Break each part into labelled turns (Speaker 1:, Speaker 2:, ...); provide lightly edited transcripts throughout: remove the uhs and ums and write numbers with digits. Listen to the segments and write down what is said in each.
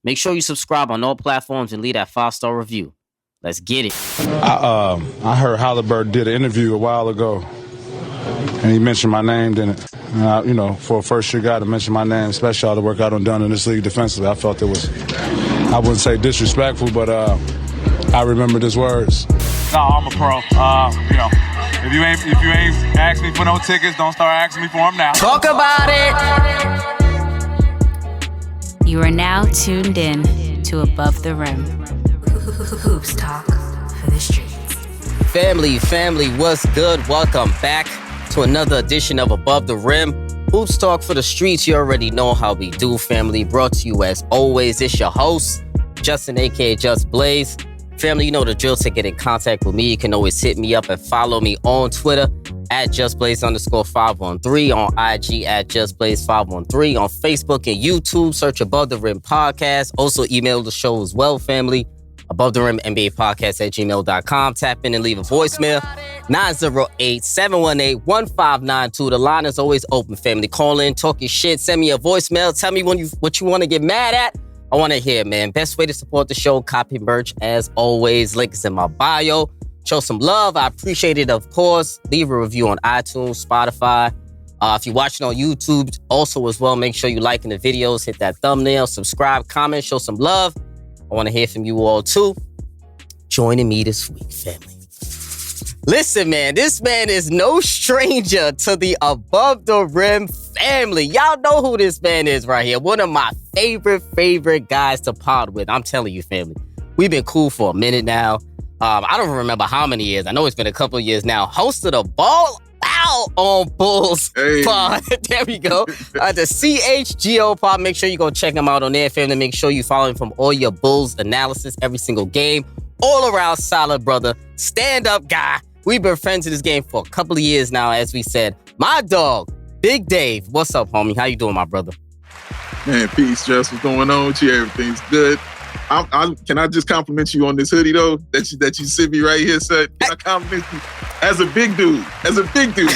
Speaker 1: Make sure you subscribe on all platforms and leave that 5-star review. Let's get it.
Speaker 2: I heard Halliburton did an interview a while ago, and he mentioned my name, didn't it? And for a first-year guy to mention my name, especially all the work I done in this league defensively, I felt it was, I wouldn't say disrespectful, but I remember his words.
Speaker 3: No, I'm a pro. If you ain't asking me for no tickets, don't start asking me for them now.
Speaker 1: Talk about it.
Speaker 4: You are now tuned in to Above the Rim. Hoops talk for the streets.
Speaker 1: Family, what's good? Welcome back to another edition of Above the Rim. Hoops talk for the streets. You already know how we do, family. Brought to you as always. It's your host, Justin, aka Just Blaze. Family, you know the drill. To get in contact with me, you can always hit me up and follow me on Twitter at JustBlaze_513, on IG at JustBlaze513, on Facebook and YouTube, search Above the Rim Podcast. Also email the show as well, family, Above the Rim NBA Podcast at gmail.com. Tap in and leave a voicemail, 908-718-1592. The line is always open, family. Call in, talk your shit, send me a voicemail, tell me what you want to get mad at. I want to hear, man. Best way to support the show, copy merch, as always. Link is in my bio. Show some love. I appreciate it, of course. Leave a review on iTunes, Spotify. If you're watching on YouTube, also as well, make sure you liking the videos, hit that thumbnail, subscribe, comment, show some love. I want to hear from you all, too. Joining me this week, family. Listen, man, this man is no stranger to the Above the Rim family. Y'all know who this man is right here. One of my favorite guys to pod with. I'm telling you, family. We've been cool for a minute now. I don't remember how many years. I know it's been a couple of years now. Hosted a BAWL on Bulls pod. There we go. The CHGO pod. Make sure you go check him out on there, family. Make sure you follow him from all your Bulls analysis every single game. All around solid, brother. Stand-up guy. We've been friends in this game for a couple of years now, as we said. My dog, Big Dave. What's up, homie? How you doing, my brother?
Speaker 5: Man, peace, Jess. What's going on with you? Everything's good. Can I just compliment you on this hoodie, though, that you sent me right here, son? Can I compliment you? As a big dude,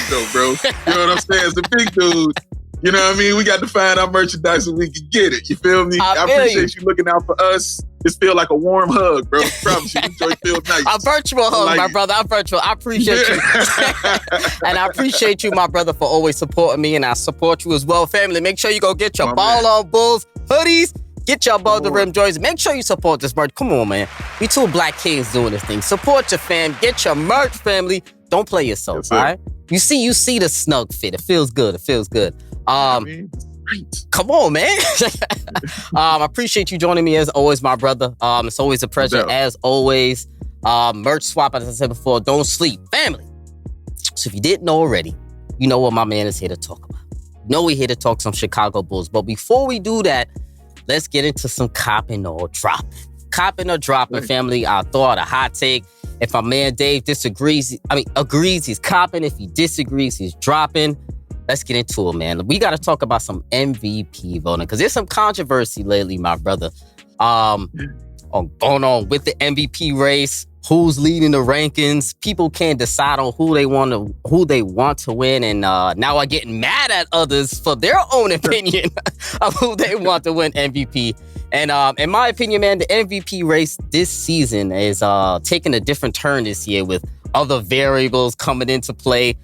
Speaker 5: though, bro. You know what I'm saying? As a big dude, you know what I mean? We got to find our merchandise so we can get it. You feel me? I appreciate you looking out for us. This feel like a warm hug, bro. I promise you. Enjoy feel nice.
Speaker 1: A virtual hug, my brother. I'm virtual. I appreciate you. And I appreciate you, my brother, for always supporting me, and I support you as well. Family, make sure you go get your BAWL on Bulls hoodies. Get your Above the Rim joints. Make sure you support this merch. Come on, man. We two black kings doing this thing. Support your fam. Get your merch, family. Don't play yourself, all right? You see the snug fit. It feels good. Come on, man. I appreciate you joining me as always, my brother. It's always a pleasure as always. Merch swap, as I said before, don't sleep. Family. So if you didn't know already, you know what my man is here to talk about. You know we're here to talk some Chicago Bulls. But before we do that, let's get into some copping or dropping. Copping or dropping, family. Our thought, a hot take. If my man Dave agrees, he's copping. If he disagrees, he's dropping. Let's get into it, man. We got to talk about some MVP voting because there's some controversy lately, my brother, going on with the MVP race. Who's leading the rankings? People can't decide on who they want to win, and now are getting mad at others for their own opinion of who they want to win MVP. And in my opinion, man, the MVP race this season is taking a different turn this year with other variables coming into play.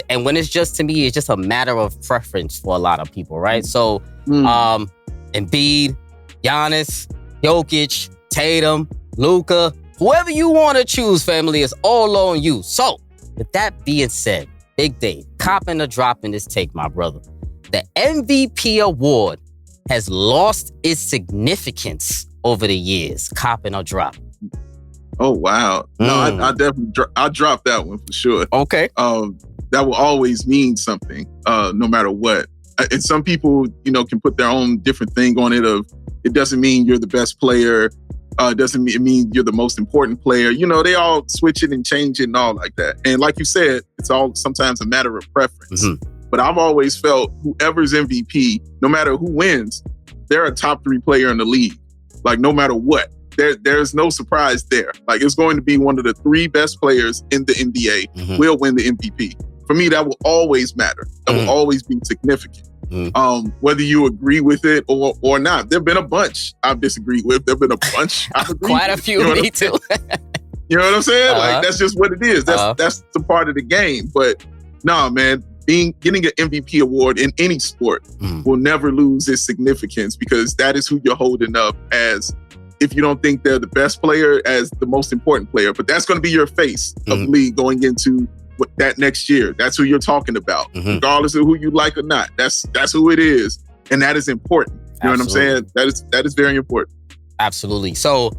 Speaker 1: And when it's just, to me, it's just a matter of preference for a lot of people, right? So, Embiid, Giannis, Jokic, Tatum, Luka, whoever you want to choose, family, is all on you. So, with that being said, Big Dave, copping or dropping this take, my brother. The MVP award has lost its significance over the years. Copping or dropping?
Speaker 5: Oh, wow. No, I definitely I dropped that one for sure.
Speaker 1: Okay.
Speaker 5: That will always mean something, no matter what. And some people, can put their own different thing on it of, it doesn't mean you're the best player. It doesn't mean you're the most important player. They all switch it and change it and all like that. And like you said, it's all sometimes a matter of preference. Mm-hmm. But I've always felt whoever's MVP, no matter who wins, they're a top 3 player in the league. Like, no matter what. There's no surprise there. Like, it's going to be one of the 3 best players in the NBA will win the MVP. For me, that will always matter. That will always be significant. Whether you agree with it or not. There've been a bunch I've disagreed with. There've been a bunch I've agreed
Speaker 1: Quite a
Speaker 5: with.
Speaker 1: few, me too.
Speaker 5: You know what I'm saying? Like, that's just what it is. That's the part of the game. But nah, man, getting an MVP award in any sport will never lose its significance, because that is who you're holding up as, if you don't think they're the best player, as the most important player. But that's going to be your face of the league going into that next year. That's who you're talking about, regardless of who you like or not. That's who it is, and that is important. You know what I'm saying? That is very important.
Speaker 1: Absolutely. So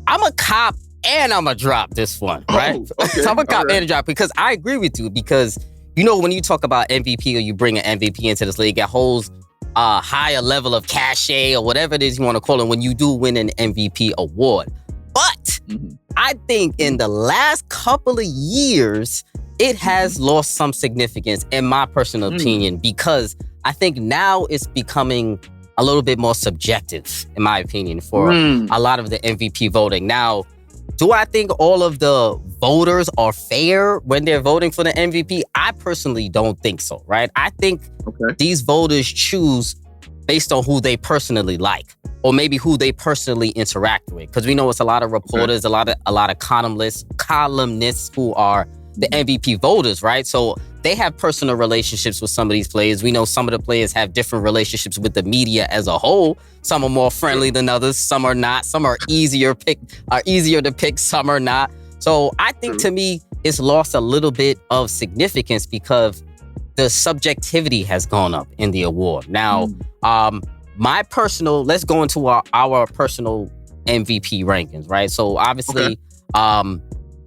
Speaker 1: I'm a cop and I'm a drop this one, right?
Speaker 5: Okay.
Speaker 1: So I'm a cop and a drop, because I agree with you, because when you talk about MVP, or you bring an MVP into this league, it holds a higher level of cachet, or whatever it is you want to call it, when you do win an MVP award. But I think in the last couple of years, it has lost some significance, in my personal opinion, because I think now it's becoming a little bit more subjective, in my opinion, for a lot of the MVP voting. Now, do I think all of the voters are fair when they're voting for the MVP? I personally don't think so, right? I think these voters choose based on who they personally like, or maybe who they personally interact with. Because we know it's a lot of reporters, a lot of columnists who are the MVP voters, right? So they have personal relationships with some of these players. We know some of the players have different relationships with the media as a whole. Some are more friendly than others. Some are not. Some are easier to pick. Some are not. So I think, to me, it's lost a little bit of significance because the subjectivity has gone up in the award. Now, let's go into our personal MVP rankings, right? So obviously,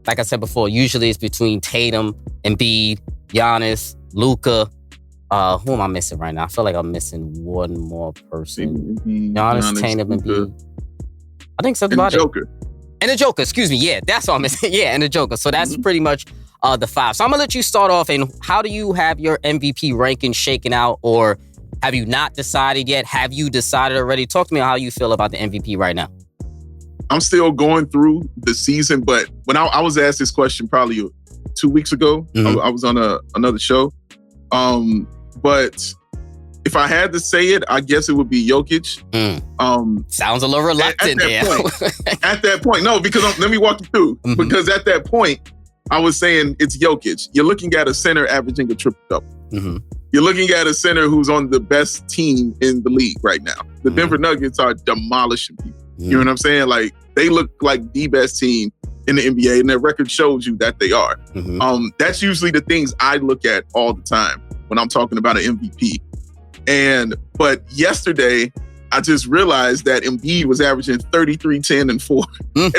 Speaker 1: like I said before, usually it's between Tatum, Embiid, Giannis, Luka. Who am I missing right now? I feel like I'm missing one more person. Giannis, Tatum, Embiid. I think something about
Speaker 5: Joker.
Speaker 1: And the Joker, excuse me. Yeah, that's what I'm missing. Yeah, and the Joker. So that's pretty much the five. So I'm going to let you start off. And how do you have your MVP ranking shaken out? Or have you not decided yet? Have you decided already? Talk to me how you feel about the MVP right now.
Speaker 5: I'm still going through the season, but when I was asked this question probably 2 weeks ago, I was on another show. But if I had to say it, I guess it would be Jokic.
Speaker 1: Sounds a little reluctant there.
Speaker 5: At that point, no, because let me walk you through. Because at that point, I was saying it's Jokic. You're looking at a center averaging a triple-double. You're looking at a center who's on the best team in the league right now. The Denver Nuggets are demolishing people. You know what I'm saying? Like, they look like the best team in the NBA, and their record shows you that they are. That's usually the things I look at all the time when I'm talking about an MVP. But yesterday, I just realized that Embiid was averaging 33, 10, and 4. And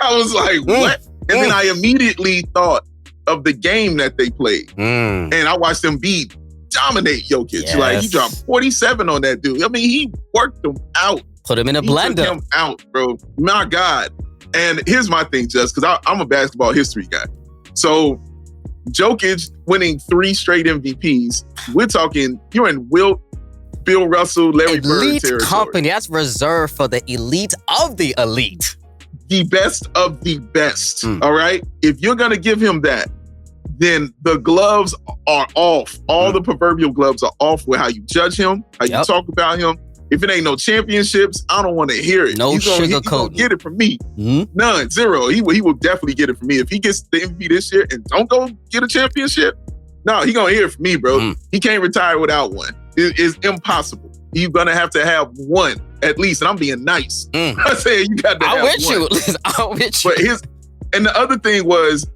Speaker 5: I was like, what? And then I immediately thought of the game that they played. And I watched Embiid dominate Jokic.
Speaker 1: Yes.
Speaker 5: Like, he dropped 47 on that dude. I mean, he worked him out.
Speaker 1: Put him in a blender.
Speaker 5: Took him out, bro. My God. And here's my thing, Just, because I'm a basketball history guy. So Jokic winning 3 straight MVPs. We're talking, you're in Wilt, Bill Russell, Larry Bird
Speaker 1: elite
Speaker 5: territory.
Speaker 1: Company. That's reserved for the elite of the elite.
Speaker 5: The best of the best. All right? If you're going to give him that, then the gloves are off. All the proverbial gloves are off with how you judge him, how you talk about him. If it ain't no championships, I don't want to hear it.
Speaker 1: No sugarcoating.
Speaker 5: He's gonna get it from me. None, 0. He will definitely get it from me. If he gets the MVP this year and don't go get a championship, no, he gonna hear it from me, bro. He can't retire without one. It's impossible. You're gonna have to have one at least, and I'm being nice. I say you got to have one.
Speaker 1: I'm with you.
Speaker 5: But and the other thing was,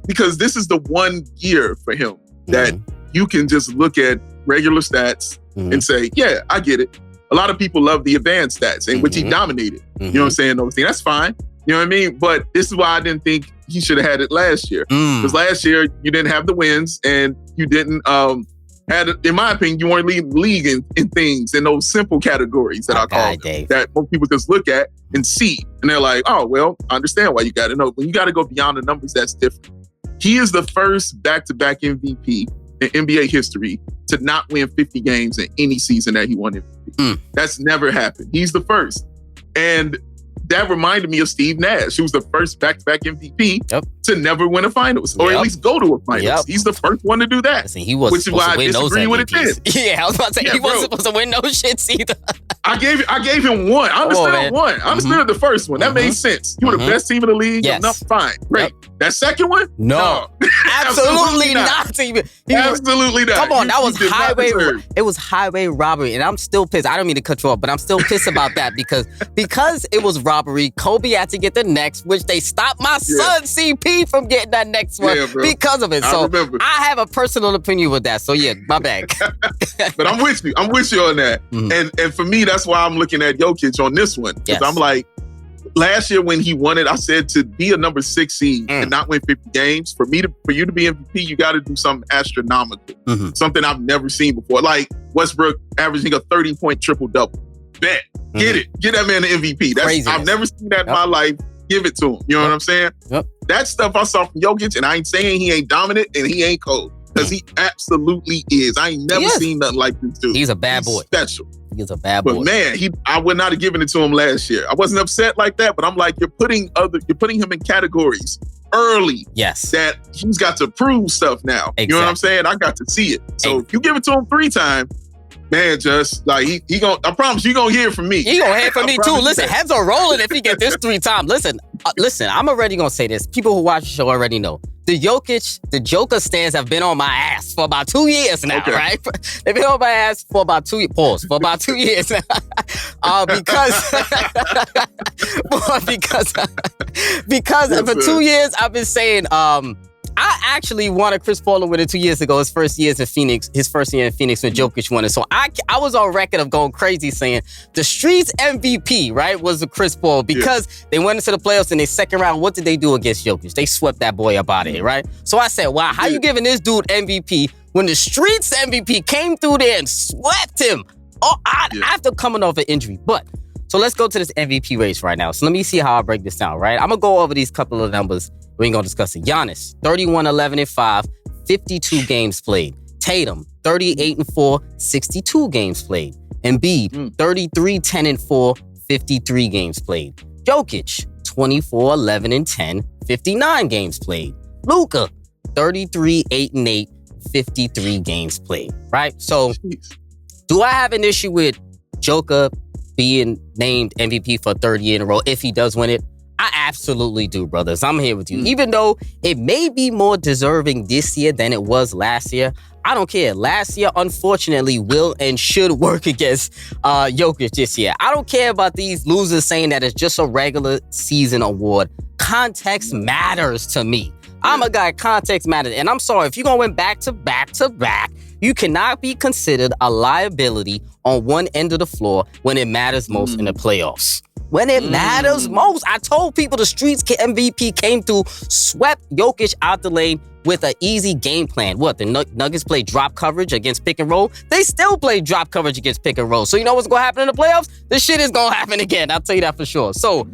Speaker 5: because this is the one year for him that you can just look at regular stats and say, yeah, I get it. A lot of people love the advanced stats, in which he dominated. You know what I'm saying? Those things. That's fine. You know what I mean? But this is why I didn't think he should have had it last year. Because last year, you didn't have the wins, and you didn't in my opinion, you weren't leading the league in things, in those simple categories that I call them, that most people just look at and see. And they're like, oh, well, I understand why you got to know. When you got to go beyond the numbers, that's different. He is the first back-to-back MVP in NBA history to not win 50 games in any season that he won MVP. That's never happened. He's the first. And that reminded me of Steve Nash, who was the first back-to-back MVP to never win a finals, or at least go to a finals. He's the first one to do that.
Speaker 1: Listen, he wasn't supposed to win those MVPs. Yeah, I was about to say, he wasn't supposed to win no shits either.
Speaker 5: I gave him one. I understood one. I understood the first one. That made sense. You were the best team in the league. Yes. Enough, fine. Great. That second one?
Speaker 1: No. Absolutely not.
Speaker 5: Absolutely not.
Speaker 1: Come on, that was highway. It was highway robbery, and I'm still pissed. I don't mean to cut you off, but I'm still pissed about that because it was robbery. Kobe had to get the next, which they stopped my son CP from getting that next one because of it. So I have a personal opinion with that. So yeah, my bad.
Speaker 5: But I'm with you. I'm with you on that. And for me, that's why I'm looking at Jokic on this one. Because I'm like, last year when he won it, I said to be a number 6 seed and not win 50 games, for you to be MVP, you got to do something astronomical. Something I've never seen before. Like Westbrook averaging a 30-point triple-double. Bet. Get it. Get that man the MVP. I've never seen that in my life. Give it to him. You know what I'm saying? That stuff I saw from Jokic, and I ain't saying he ain't dominant and he ain't cold. Because he absolutely is. I ain't never seen nothing like this dude.
Speaker 1: He's a bad boy.
Speaker 5: Special.
Speaker 1: He's a bad boy.
Speaker 5: But man, I would not have given it to him last year. I wasn't upset like that, but I'm like, you're putting him in categories early.
Speaker 1: Yes.
Speaker 5: That he's got to prove stuff now. Exactly. You know what I'm saying? I got to see it. So if you give it to him 3 times, man, just like he gonna, I promise you gonna hear from me.
Speaker 1: He gonna hear from me too. Listen, heads are rolling if he get this 3 times. Listen, I'm already gonna say this. People who watch the show already know. The Joker stands have been on my ass for about 2 years now, right? They've been on my ass for about 2 years. Pause. For about 2 years now. Because for 2 years I've been saying, I actually wanted Chris Paul to win it 2 years ago, his first year in Phoenix when Jokic won it. So I was on record of going crazy saying the streets MVP, right, was the Chris Paul because they went into the playoffs in their second round. What did they do against Jokic? They swept that boy up out of here, right? So I said, wow, how you giving this dude MVP when the streets MVP came through there and swept him after coming off an injury? But so let's go to this MVP race right now. So let me see how I break this down, right? I'm going to go over these couple of numbers. We ain't going to discuss it. Giannis, 31-11-5, 52 games played. Tatum, 38-4, 62 games played. Embiid, 33-10-4, 53 games played. Jokic, 24-11-10, 59 games played. Luka, 33-8-8, 53 games played, right? So do I have an issue with Joker being named MVP for 3rd year in a row if he does win it? I absolutely do, brothers. I'm here with you. Even though it may be more deserving this year than it was last year, I don't care. Last year, unfortunately, will and should work against Jokic this year. I don't care about these losers saying that it's just a regular season award. Context matters to me. I'm a guy, context matters. And I'm sorry, if you're going to win back-to-back, you cannot be considered a liability on one end of the floor when it matters most in the playoffs. When it matters most. I told people the streets MVP came through, swept Jokic out the lane with an easy game plan. What, the Nuggets play drop coverage against pick and roll? They still play drop coverage against pick and roll. So you know what's going to happen in the playoffs? This shit is going to happen again. I'll tell you that for sure. So,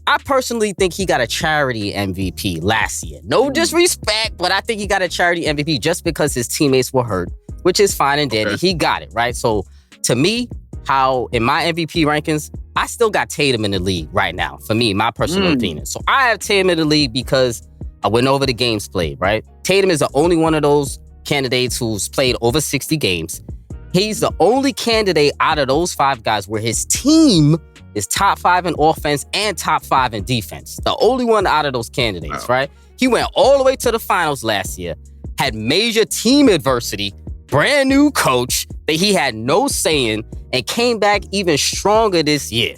Speaker 1: I personally think he got a charity MVP last year. No disrespect, but I think he got a charity MVP just because his teammates were hurt, which is fine and dandy. He got it, right? So to me, how in my MVP rankings, I still got Tatum in the league right now, for me, my personal opinion. So I have Tatum in the league because I went over the games played, right? Tatum is the only one of those candidates who's played over 60 games. He's the only candidate out of those 5 guys where his team is top 5 in offense and top 5 in defense. The only one out of those candidates, right? He went all the way to the finals last year, had major team adversity, brand new coach that he had no say in, and came back even stronger this year.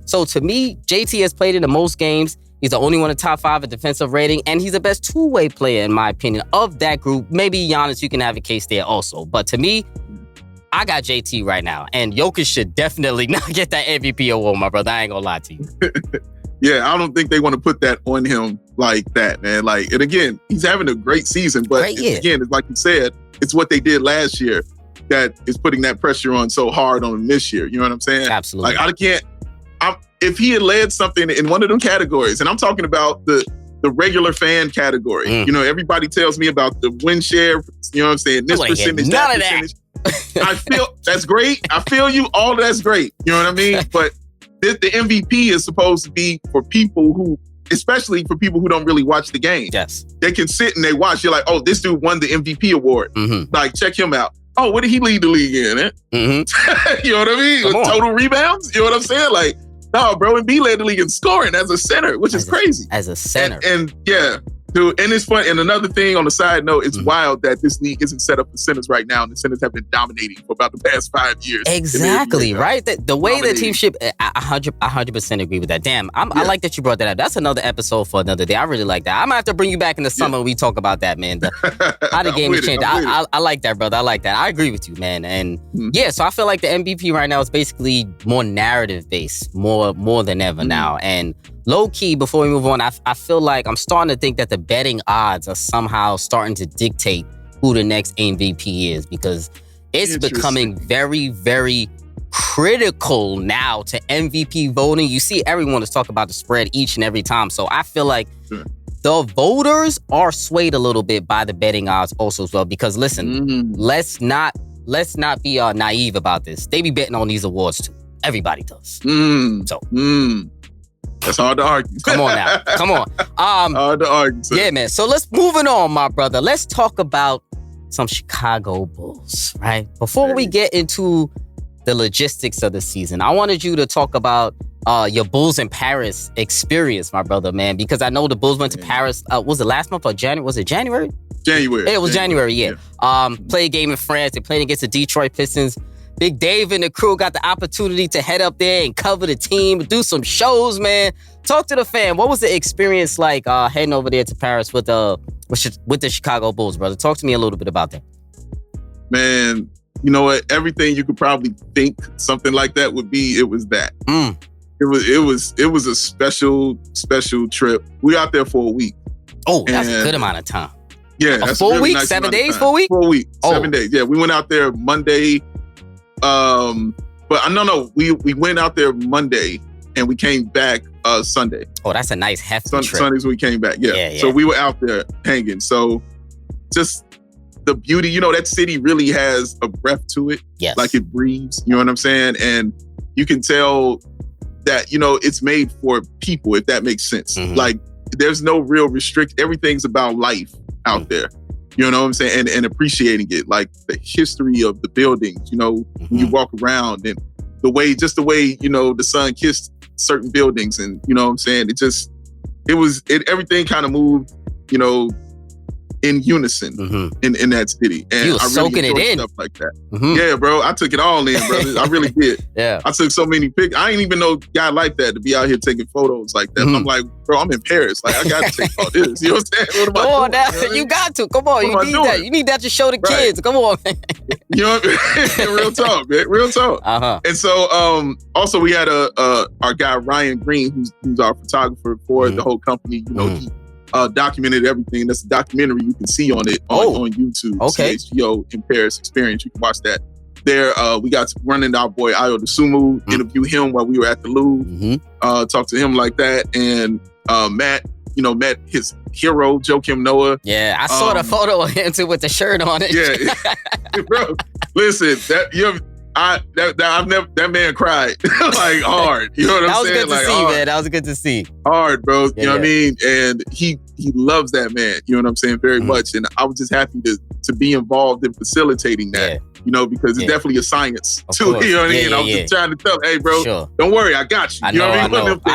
Speaker 1: So to me, JT has played in the most games. He's the only one in top 5 in defensive rating, and he's the best two-way player, in my opinion, of that group. Maybe Giannis, you can have a case there also. But to me, I got JT right now, and Jokic should definitely not get that MVP award, my brother. I ain't gonna lie to you.
Speaker 5: Yeah, I don't think they want to put that on him like that, man. Like, and again, he's having a great season, but again, it's like you said, it's what they did last year that is putting that pressure on so hard on him this year. You know what I'm saying?
Speaker 1: Absolutely.
Speaker 5: Like, if he had led something in one of them categories, and I'm talking about the regular fan category. You know, everybody tells me about the win share, you know what I'm saying? This percentage, that percentage. I feel that's great. I feel you. All that's great. You know what I mean? But the MVP is supposed to be for people who, especially for people who don't really watch the game.
Speaker 1: Yes.
Speaker 5: They can sit and they watch. You're like, oh, this dude won the MVP award. Like, check him out. Oh, what did he lead the league in? You know what I mean? With total rebounds? You know what I'm saying? Like, no, bro, and B led the league in scoring as a center, which is crazy.
Speaker 1: As a center.
Speaker 5: And yeah. Dude, and it's fun. And another thing on the side note, it's wild that this league isn't set up for centers right now, and the centers have been dominating for about the past 5 years.
Speaker 1: Exactly, right? The way the team should, I 100% agree with that. Damn, I like that you brought that up. That's another episode for another day. I really like that. I might have to bring you back in the summer when we talk about that, man. How the game has changed. I like that, brother. I like that. I agree with you, man. And yeah, so I feel like the MVP right now is basically more narrative-based, more than ever now. And low key, before we move on, I feel like I'm starting to think that the betting odds are somehow starting to dictate who the next MVP is, because it's becoming very, very critical now to MVP voting. You see everyone is talking about the spread each and every time. So I feel like the voters are swayed a little bit by the betting odds also as well. Because listen, let's not be naive about this. They be betting on these awards too. Everybody does.
Speaker 5: That's hard to argue.
Speaker 1: Come on now. Come on.
Speaker 5: Hard to argue. Sir.
Speaker 1: Yeah, man. So let's moving on, my brother. Let's talk about some Chicago Bulls, right? Before we get into the logistics of the season, I wanted you to talk about your Bulls in Paris experience, my brother, man, because I know the Bulls went to Paris. Was it last month or January? Was it January?
Speaker 5: January.
Speaker 1: It was January, yeah. Played a game in France. They played against the Detroit Pistons. Big Dave and the crew got the opportunity to head up there and cover the team, do some shows, man. Talk to the fan. What was the experience like heading over there to Paris with the Chicago Bulls, brother? Talk to me a little bit about that.
Speaker 5: Man, you know what? Everything you could probably think something like that would be, it was that. It was a special trip. We out there for a week.
Speaker 1: Oh, that's a good amount of time.
Speaker 5: Yeah,
Speaker 1: that's a full week, nice 7 days, full week?
Speaker 5: Full week, 7 days. Yeah, we went out there Monday. But no, we went out there Monday and we came back Sunday.
Speaker 1: Oh, that's a nice hefty trip.
Speaker 5: Sundays we came back. Yeah. So we were out there hanging. So just the beauty, you know, that city really has a breath to it.
Speaker 1: Yes.
Speaker 5: Like it breathes. You know what I'm saying? And you can tell that, you know, it's made for people, if that makes sense. Like there's no real everything's about life out there. You know what I'm saying? And appreciating it, like the history of the buildings, you know, when you walk around and the way, you know, the sun kissed certain buildings and, you know what I'm saying? Everything kind of moved, you know, in unison in that city. And
Speaker 1: you were soaking it in.
Speaker 5: Stuff like that. Yeah, bro. I took it all in, brother. I really did.
Speaker 1: Yeah.
Speaker 5: I took so many pictures. I ain't even know a guy like that to be out here taking photos like that. I'm like, bro, I'm in Paris. Like, I got to take all this. You know what I'm saying? What am I doing? Now,
Speaker 1: you got to. Come on. You need that. You need that to show the kids. Come on, man.
Speaker 5: You know what I mean? Real talk, man. Real talk. And so, also we had our guy, Ryan Green, who's our photographer for the whole company. You know, he documented everything. That's a documentary you can see on it on YouTube.
Speaker 1: Okay.
Speaker 5: CHGO in Paris Experience. You can watch that. There, we got to run into our boy Ayo Dosunmu, interview him while we were at the Louvre, talk to him like that. And Matt, you know, met his hero, Joakim Noah.
Speaker 1: Yeah, I saw the photo of him too with the shirt on it.
Speaker 5: Yeah, bro. Listen, that man cried like hard. You know what I'm saying?
Speaker 1: That was good to see, man. That was good to see.
Speaker 5: Hard, bro. You know what I mean? And he loves that man. You know what I'm saying? Very much. And I was just happy to be involved in facilitating that.
Speaker 1: Yeah.
Speaker 5: You know, because it's definitely a science too. You know what I mean? I was just trying to tell, hey, bro, don't worry, I got you.
Speaker 1: I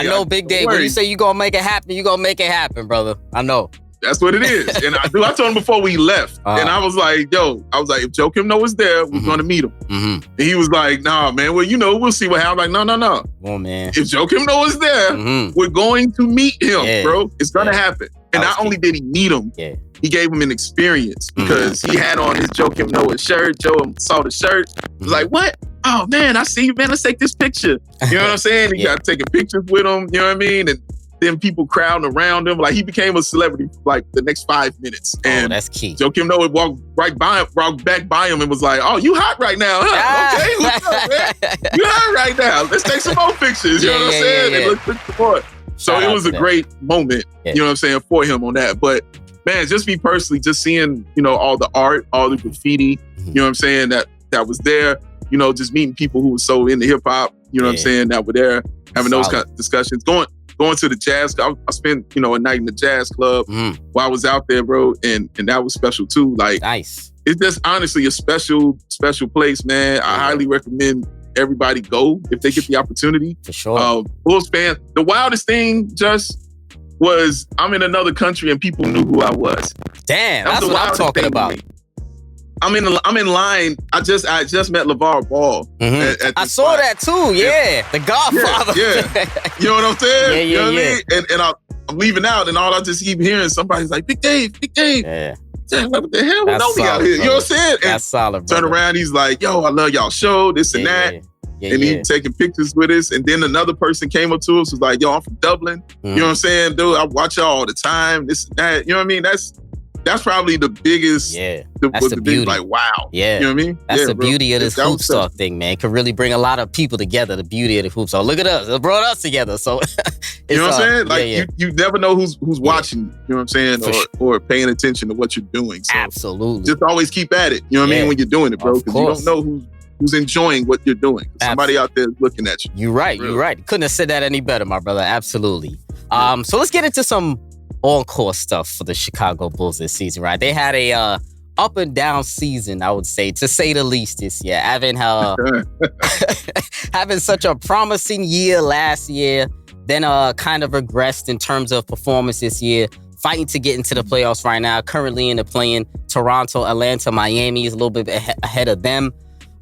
Speaker 1: know, Big Dave. When you say you gonna make it happen, you gonna make it happen, brother. I know.
Speaker 5: That's what it is. And I told him before we left. And I was like, if Joakim Noah's there, we're going to meet him. And he was like, nah, man, well, you know, we'll see what happens. I'm like, no.
Speaker 1: Oh, man.
Speaker 5: If Joakim Noah's there, we're going to meet him, bro. It's going to happen. And not only did he meet him, he gave him an experience because he had on his Joakim Noah shirt. Joe saw the shirt. He was like, what? Oh, man, I see you, man. Let's take this picture. You know what I'm saying? He got taking pictures with him. You know what I mean? And then people crowding around him. Like, he became a celebrity for like the next 5 minutes. And
Speaker 1: that's key.
Speaker 5: Joakim Noah walked back by him and was like, oh, you hot right now, huh? Okay, what's up, man? You hot right now. Let's take some more pictures. You know what I'm saying? And let's put some more. So it was a great moment, you know what I'm saying, for him on that. But man, just me personally, just seeing, you know, all the art, all the graffiti, you know what I'm saying, that was there, you know, just meeting people who were so into hip hop, you know what I'm saying, that were there having those kind of discussions. Going to the jazz, I spent, a night in the jazz club while I was out there, bro, and that was special too. Like,
Speaker 1: nice.
Speaker 5: It's just honestly a special place, man. I highly recommend everybody go if they get the opportunity.
Speaker 1: For sure.
Speaker 5: Bulls fan. The wildest thing just was I'm in another country and people knew who I was.
Speaker 1: Damn, that's what I'm talking about.
Speaker 5: I'm in line. I just met LeVar Ball.
Speaker 1: I saw that too. Yeah, the Godfather.
Speaker 5: Yeah. You know what I'm saying?
Speaker 1: Yeah.
Speaker 5: You know what I mean? And I'm leaving out, and all I just keep hearing somebody's like, Big Dave.
Speaker 1: Yeah.
Speaker 5: What the hell?
Speaker 1: That's
Speaker 5: We out here. You know what I'm saying? And
Speaker 1: that's solid, brother.
Speaker 5: Turn around, he's like, yo, I love y'all show, this and that. And he taking pictures with us. And then another person came up to us, was like, yo, I'm from Dublin. You know what I'm saying? Dude, I watch y'all all the time, this and that. You know what I mean? That's probably the biggest.
Speaker 1: Yeah, that's the beauty.
Speaker 5: Like, wow.
Speaker 1: Yeah.
Speaker 5: You know what I mean?
Speaker 1: That's the beauty of this hoop talk thing, man. It can really bring a lot of people together, the beauty of the hoop talk. Look at us. It brought us together. So,
Speaker 5: you know what I'm saying? Like, you never know who's watching, you know what I'm saying? Or paying attention to what you're doing. So
Speaker 1: absolutely.
Speaker 5: Just always keep at it. You know what I mean? When you're doing it, bro. Because you don't know who's enjoying what you're doing. Somebody out there is looking at you.
Speaker 1: You're right. Really. You're right. Couldn't have said that any better, my brother. Absolutely. So let's get into some on-court stuff for the Chicago Bulls this season, right? They had a up and down season, I would say, to say the least this year. Having such a promising year last year, then kind of regressed in terms of performance this year. Fighting to get into the playoffs right now. Currently in the play-in, Toronto, Atlanta, Miami is a little bit ahead of them.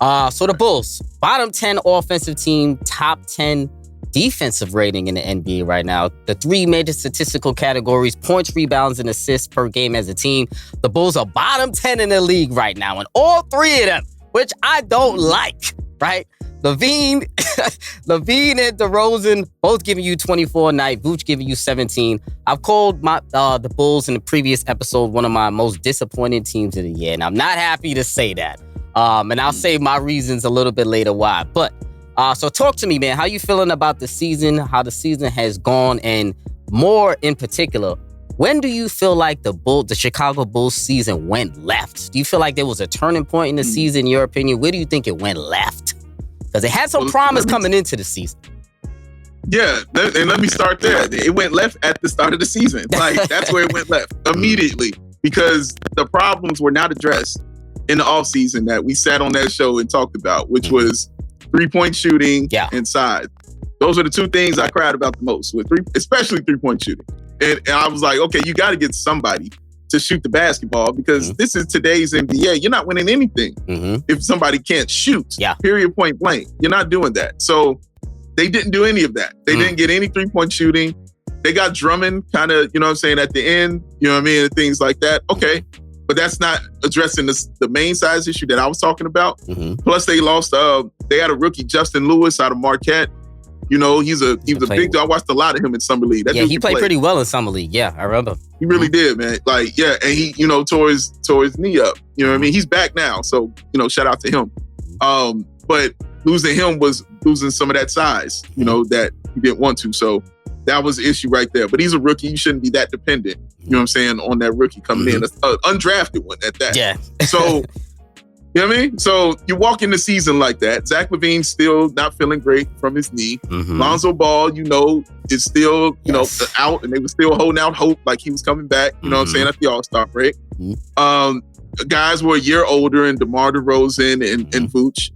Speaker 1: So the Bulls, bottom 10 offensive team, top 10 defensive rating in the NBA right now. The three major statistical categories, points, rebounds, and assists per game as a team. The Bulls are bottom 10 in the league right now, and all three of them, which I don't like, right? Levine and DeRozan both giving you 24 a night. Vooch giving you 17. I've called the Bulls in the previous episode one of my most disappointing teams of the year, and I'm not happy to say that. And I'll say my reasons a little bit later why. But so talk to me, man. How you feeling about the season, how the season has gone, and more in particular, when do you feel like the Chicago Bulls season went left? Do you feel like there was a turning point in the season, in your opinion? Where do you think it went left? Because it had some promise coming into the season.
Speaker 5: Yeah, and let me start there. It went left at the start of the season. Like, that's where it went left immediately, because the problems were not addressed in the offseason that we sat on that show and talked about, which was three-point shooting and size. Those are the two things I cried about the most, especially three-point shooting. And I was like, okay, you got to get somebody to shoot the basketball, because this is today's NBA. You're not winning anything if somebody can't shoot, period, point blank. You're not doing that. So they didn't do any of that. They didn't get any three-point shooting. They got Drummond kind of, you know what I'm saying, at the end, you know what I mean, and things like that. Okay. But that's not addressing the main size issue that I was talking about. Plus, they lost. They had a rookie, Justin Lewis, out of Marquette. You know, he was a big dude. I watched a lot of him in Summer League.
Speaker 1: He played pretty well in Summer League. Yeah, I remember.
Speaker 5: He really did, man. Like, yeah, and he, tore his knee up. You know what I mean? He's back now, so shout out to him. But losing him was losing some of that size, that he didn't want to. So that was the issue right there. But he's a rookie. You shouldn't be that dependent, you know what I'm saying, on that rookie coming in. An undrafted one at that.
Speaker 1: Yeah.
Speaker 5: So, you know what I mean? So you walk in the season like that. Zach LaVine's still not feeling great from his knee. Lonzo Ball, is still, out, and they were still holding out hope like he was coming back, you know what I'm saying, at the All-Star break. Guys were a year older, and DeMar DeRozan and Vooch.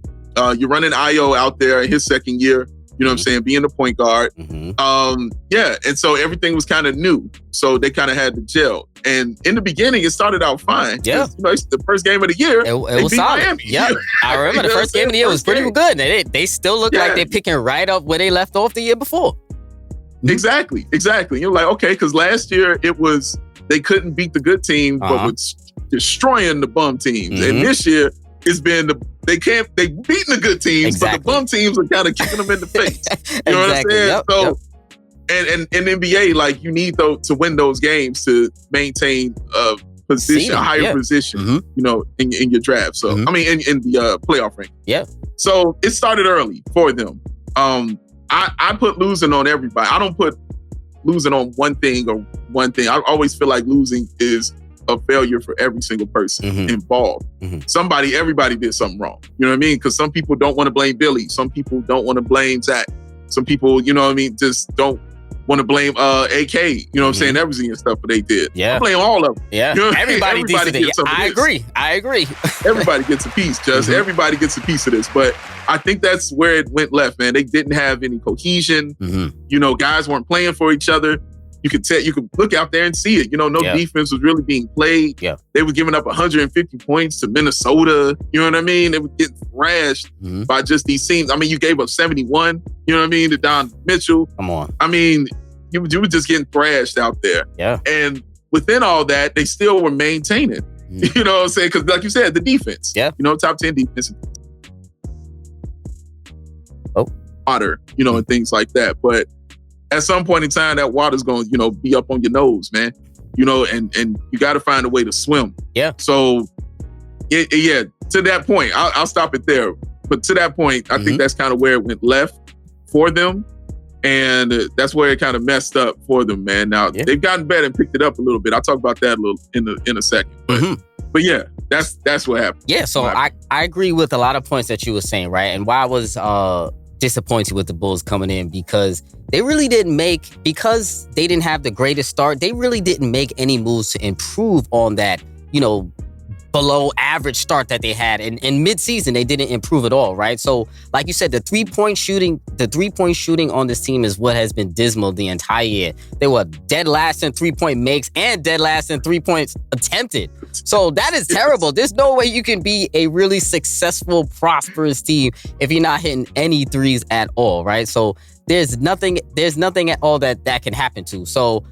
Speaker 5: You're running Io out there in his second year, you know what I'm saying, being the point guard. And so everything was kind of new. So they kind of had to gel. And in the beginning, it started out fine. Yeah. It's the first game of the year.
Speaker 1: It was solid. Miami. Yeah. I remember the first game of the year was pretty good. They still look like they're picking right up where they left off the year before.
Speaker 5: Exactly. You're like, okay, because last year they couldn't beat the good team, but was destroying the bum teams. And this year, it's been they beating the good teams, but the bum teams are kind of kicking them in the face. You know what I'm saying? So, and in NBA, like, you need to win those games to maintain a position, a higher position, in your draft. So I mean, in the playoff ranking. Yeah. So it started early for them. I put losing on everybody. I don't put losing on one thing. I always feel like losing is a failure for every single person involved. Everybody did something wrong. You know what I mean? Because some people don't want to blame Billy. Some people don't want to blame Zach. Some people, you know what I mean, just don't want to blame AK, you know what I'm saying, everything and stuff that they did.
Speaker 1: Yeah.
Speaker 5: I blame all of them.
Speaker 1: Yeah.
Speaker 5: You know
Speaker 1: Everybody gets it. I agree.
Speaker 5: Everybody gets a piece, just everybody gets a piece of this. But I think that's where it went left, man. They didn't have any cohesion. You know, guys weren't playing for each other. You could look out there and see it. You know, no defense was really being played.
Speaker 1: Yeah.
Speaker 5: They were giving up 150 points to Minnesota. You know what I mean? They were getting thrashed by just these teams. I mean, you gave up 71, you know what I mean, to Don Mitchell.
Speaker 1: Come on.
Speaker 5: I mean, you were just getting thrashed out there.
Speaker 1: Yeah.
Speaker 5: And within all that, they still were maintaining. You know what I'm saying? Because like you said, the defense.
Speaker 1: Yeah.
Speaker 5: You know, top 10 defense.
Speaker 1: Oh.
Speaker 5: Water, you know, and things like that. But at some point in time, that water's going to, you know, be up on your nose, man. You know, and you got to find a way to swim.
Speaker 1: Yeah.
Speaker 5: So, yeah, to that point, I'll stop it there. But to that point, I think that's kind of where it went left for them. And that's where it kind of messed up for them, man. Now, they've gotten better and picked it up a little bit. I'll talk about that a little in a second. But yeah, that's what happened.
Speaker 1: Yeah, so I agree with a lot of points that you were saying, right? And why I was disappointed with the Bulls coming in, because they really didn't because they didn't have the greatest start, they really didn't make any moves to improve on that, you know, below average start that they had. In mid-season, they didn't improve at all, right? So, like you said, the three-point shooting on this team is what has been dismal the entire year. They were dead last in three-point makes and dead last in 3 points attempted. So that is terrible. There's no way you can be a really successful, prosperous team if you're not hitting any threes at all, right? So there's nothing at all that can happen to. So,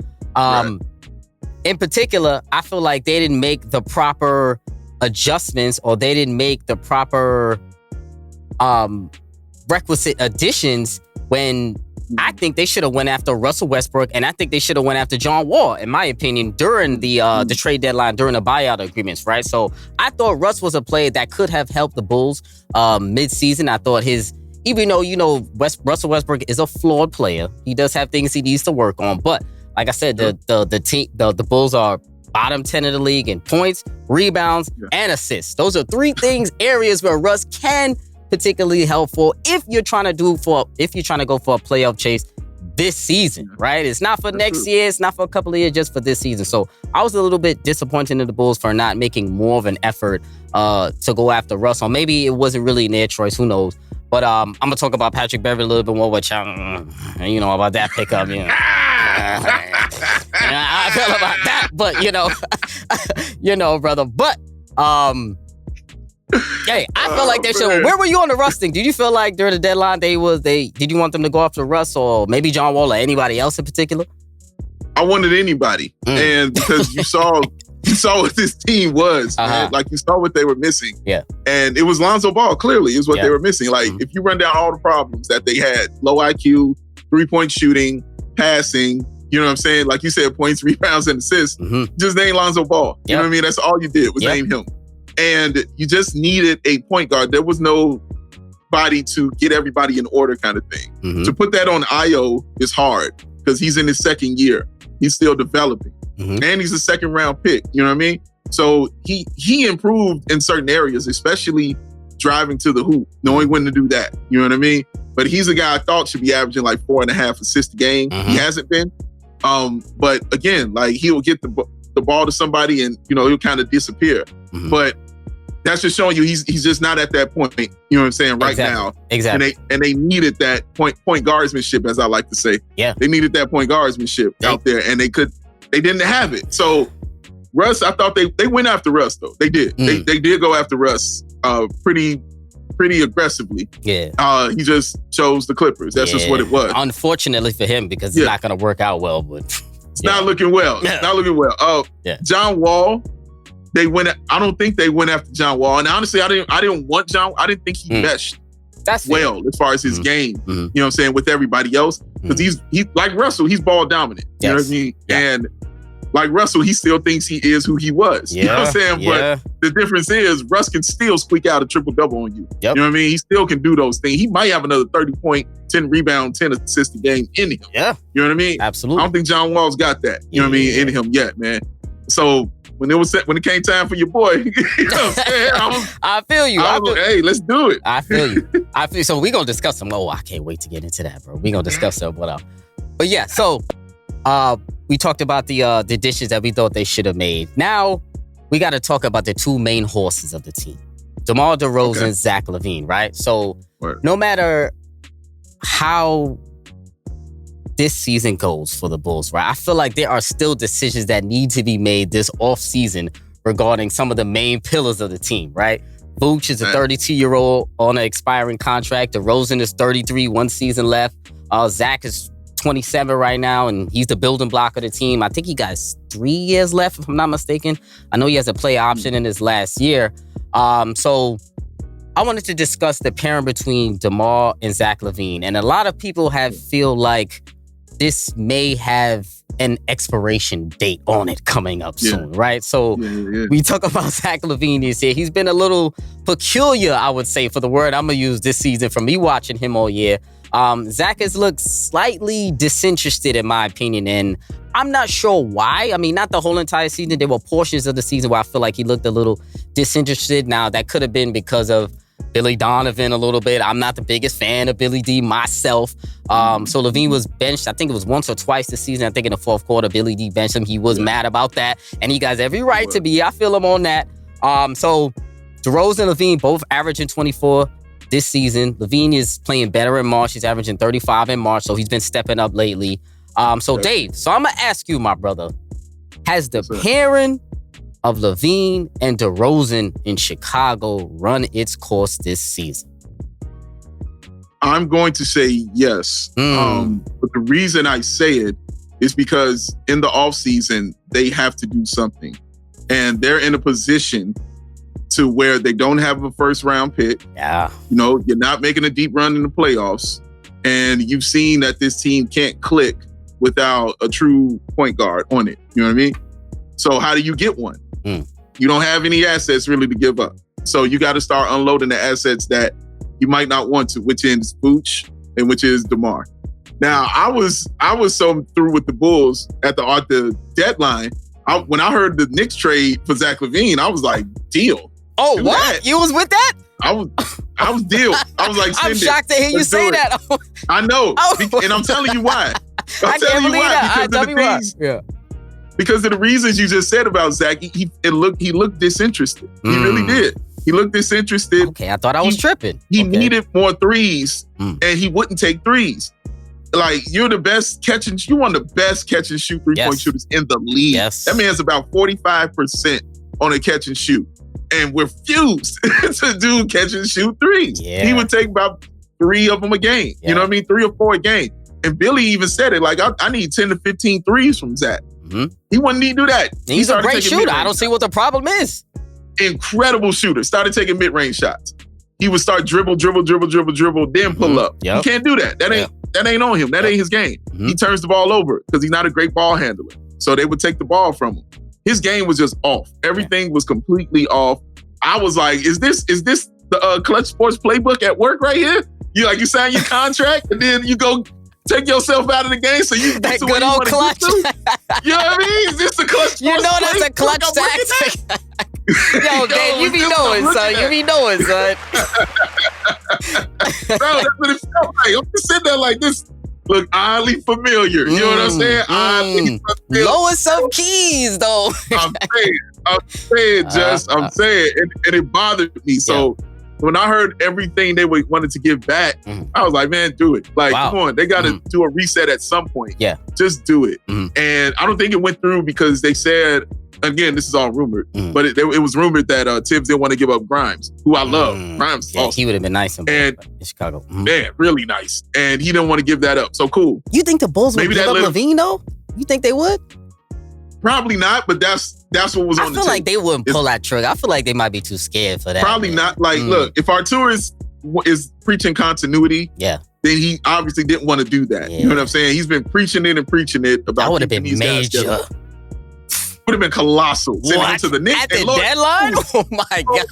Speaker 1: in particular, I feel like they didn't make the proper adjustments, or they didn't make the proper requisite additions when I think they should have went after Russell Westbrook, and I think they should have went after John Wall, in my opinion, during the trade deadline, during the buyout agreements, right? So I thought Russ was a player that could have helped the Bulls mid-season. I thought even though, you know, Russell Westbrook is a flawed player, he does have things he needs to work on, but like I said, the Bulls are bottom 10 of the league in points, rebounds, and assists. Those are areas where Russ can particularly help for if you're trying to go for a playoff chase this season, right? It's not for next year, it's not for a couple of years, just for this season. So I was a little bit disappointed in the Bulls for not making more of an effort to go after Russ. Or maybe it wasn't really their choice, who knows? But I'm gonna talk about Patrick Bev a little bit more, which you know about that pickup, you know. I feel about that, but you know, brother. But hey, I feel like they should. Where were you on the Russ thing? Did you feel like during the deadline did you want them to go after Russ, or maybe John Wall, or anybody else in particular?
Speaker 5: I wanted anybody, and because you saw what this team was, man. Like you saw what they were missing. Yeah. And it was Lonzo Ball, clearly, is what they were missing. Like if you run down all the problems that they had, low IQ, 3-point shooting, passing, you know what I'm saying? Like you said, points, rebounds, and assists. Just name Lonzo Ball. You know what I mean? That's all you did was name him. And you just needed a point guard. There was nobody to get everybody in order kind of thing. To put that on IO is hard because he's in his second year. He's still developing. And he's a second round pick. You know what I mean? So he improved in certain areas, especially driving to the hoop, knowing when to do that. You know what I mean? But he's a guy I thought should be averaging like 4.5 assists a game. He hasn't been. But again, like he'll get the ball to somebody and, you know, he'll kind of disappear. But that's just showing you he's just not at that point, you know what I'm saying, right now. Exactly. And they needed that point guardsmanship, as I like to say. Yeah. They needed that point guardsmanship out there, and they didn't have it. So Russ, I thought they went after Russ, though. They did. They did go after Russ pretty aggressively. Yeah. He just chose the Clippers. That's just what it was.
Speaker 1: Unfortunately for him, because it's not going to work out well, but
Speaker 5: it's not looking well. It's not looking well. John Wall, I don't think they went after John Wall. And honestly, I didn't want John. I didn't think he meshed well as far as his game. You know what I'm saying, with everybody else. Because he's like Russell, he's ball dominant. You know what I mean? And like Russell, he still thinks he is who he was. You know what I'm saying? But the difference is Russ can still squeak out a triple-double on you. You know what I mean? He still can do those things. He might have another 30-point, 10 rebound, 10 assist a game in him. Yeah. You know what I mean? Absolutely. I don't think John Wall's got that. You know what I mean? In him yet, man. So when it came time for your boy, you know what I'm saying?
Speaker 1: I feel you.
Speaker 5: Hey, let's do it.
Speaker 1: I feel you. So we're going to discuss some. Oh, I can't wait to get into that, bro. We're going to discuss that. But yeah, so we talked about the dishes that we thought they should have made. Now, we got to talk about the two main horses of the team. DeMar DeRozan, Zach Levine, right? So no matter how this season goes for the Bulls, right? I feel like there are still decisions that need to be made this offseason regarding some of the main pillars of the team, right? Vooch is a 32-year-old on an expiring contract. DeRozan is 33, one season left. Zach is 27 right now, and he's the building block of the team. I think he got 3 years left, if I'm not mistaken. I know he has a play option in his last year. So I wanted to discuss the pairing between DeMar and Zach Levine. And a lot of people feel like this may have an expiration date on it coming up soon, right? So we talk about Zach Levine this year. He's been a little peculiar, I would say, for the word I'm going to use this season from me watching him all year. Zach has looked slightly disinterested, in my opinion, and I'm not sure why. I mean, not the whole entire season. There were portions of the season where I feel like he looked a little disinterested. Now, that could have been because of Billy Donovan a little bit. I'm not the biggest fan of Billy D myself. So Levine was benched, I think it was once or twice this season. I think in the fourth quarter, Billy D benched him. He was mad about that, and he has every right to be. I feel him on that. So DeRozan and Levine both averaging 24 this season. Levine is playing better in March. He's averaging 35 in March, so he's been stepping up lately. Dave, so I'm going to ask you, my brother, has the pairing of Levine and DeRozan in Chicago run its course this season?
Speaker 5: I'm going to say yes. But the reason I say it is because in the offseason, they have to do something. And they're in a position to where they don't have a first round pick.
Speaker 1: Yeah.
Speaker 5: You know, you're not making a deep run in the playoffs. And you've seen that this team can't click without a true point guard on it. You know what I mean? So how do you get one? You don't have any assets really to give up. So you got to start unloading the assets that you might not want to, which is Vooch and which is DeMar. Now, I was so through with the Bulls at the deadline. When I heard the Knicks trade for Zach Levine, I was like, deal.
Speaker 1: Oh, do what? That. You was with that?
Speaker 5: I was deal. I was like,
Speaker 1: I'm shocked to hear you say that.
Speaker 5: I know. And I'm telling you why.
Speaker 1: I can't believe that. Yeah.
Speaker 5: Because of the reasons you just said about Zach, he looked disinterested. He really did. He looked disinterested.
Speaker 1: Okay, I thought I was tripping.
Speaker 5: He needed more threes, and he wouldn't take threes. Like, you're the best you one of the best catch and shoot three-point shooters in the league.
Speaker 1: Yes.
Speaker 5: That man's about 45% on a catch and shoot, and refused to do catch and shoot threes.
Speaker 1: Yeah.
Speaker 5: He would take about 3 of them a game. Yeah. You know what I mean? 3 or 4 a game. And Billy even said it, like, I need 10 to 15 threes from Zach. He wouldn't need to do that.
Speaker 1: He's a great shooter. I don't see what the problem is.
Speaker 5: Incredible shooter. Started taking mid-range shots. He would start dribble, then pull up.
Speaker 1: Yep.
Speaker 5: You can't do that. That ain't on him. That ain't his game. He turns the ball over because he's not a great ball handler. So they would take the ball from him. His game was just off. Everything was completely off. I was like, is this the Clutch Sports playbook at work right here? You sign your contract and then you go take yourself out of the game so you can get
Speaker 1: that
Speaker 5: to
Speaker 1: good old Clutch.
Speaker 5: You know what I mean? Is this the Clutch?
Speaker 1: You know that's a Clutch tactic. Yo, Dave, you be knowing, son. You be knowing, son.
Speaker 5: Bro, that's what it felt like. I'm just sitting there like this. Look oddly familiar. You know what I'm saying? Oddly familiar.
Speaker 1: Lower some keys, though.
Speaker 5: I'm saying, and it bothered me. So when I heard everything they wanted to give back, I was like, man, do it. Like, come on, they got to do a reset at some point.
Speaker 1: Yeah,
Speaker 5: just do it. And I don't think it went through because they said, again, this is all rumored, but it was rumored that Tibbs didn't want to give up Grimes, who I love. Grimes,
Speaker 1: awesome. He would have been nice in Chicago.
Speaker 5: Man, really nice. And he didn't want to give that up. So cool.
Speaker 1: You think the Bulls would give up Levine, though? You think they would?
Speaker 5: Probably not, but that's what was on the table.
Speaker 1: I feel like they wouldn't pull that trigger. I feel like they might be too scared for that.
Speaker 5: Probably not. Like, look, if Artur is preaching continuity, then he obviously didn't want to do that. You know what I'm saying? He's been preaching it about
Speaker 1: that would have been major.
Speaker 5: Would have been colossal. Sending him to the Knicks.
Speaker 1: At the deadline? Oh my God.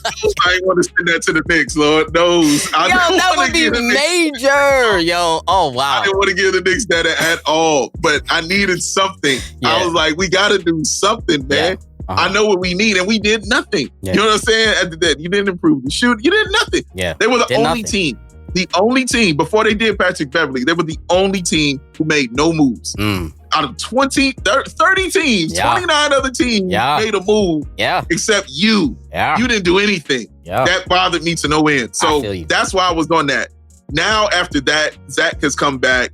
Speaker 5: I ain't want to send that to the Knicks, Lord knows.
Speaker 1: That would be major. Yo, oh wow.
Speaker 5: I didn't want to give the Knicks that at all, but I needed something. I was like, we got to do something, man. I know what we need, and we did nothing. Yeah. You know what I'm saying? After that, you didn't improve the shoot. You did nothing.
Speaker 1: Yeah.
Speaker 5: They were the only team. The only team, before they did Patrick Beverley, they were the only team who made no moves. Out of 30 teams, 29 other teams made a move except you. You didn't do anything. That bothered me to no end. So that's why I was on that. Now, after that, Zach has come back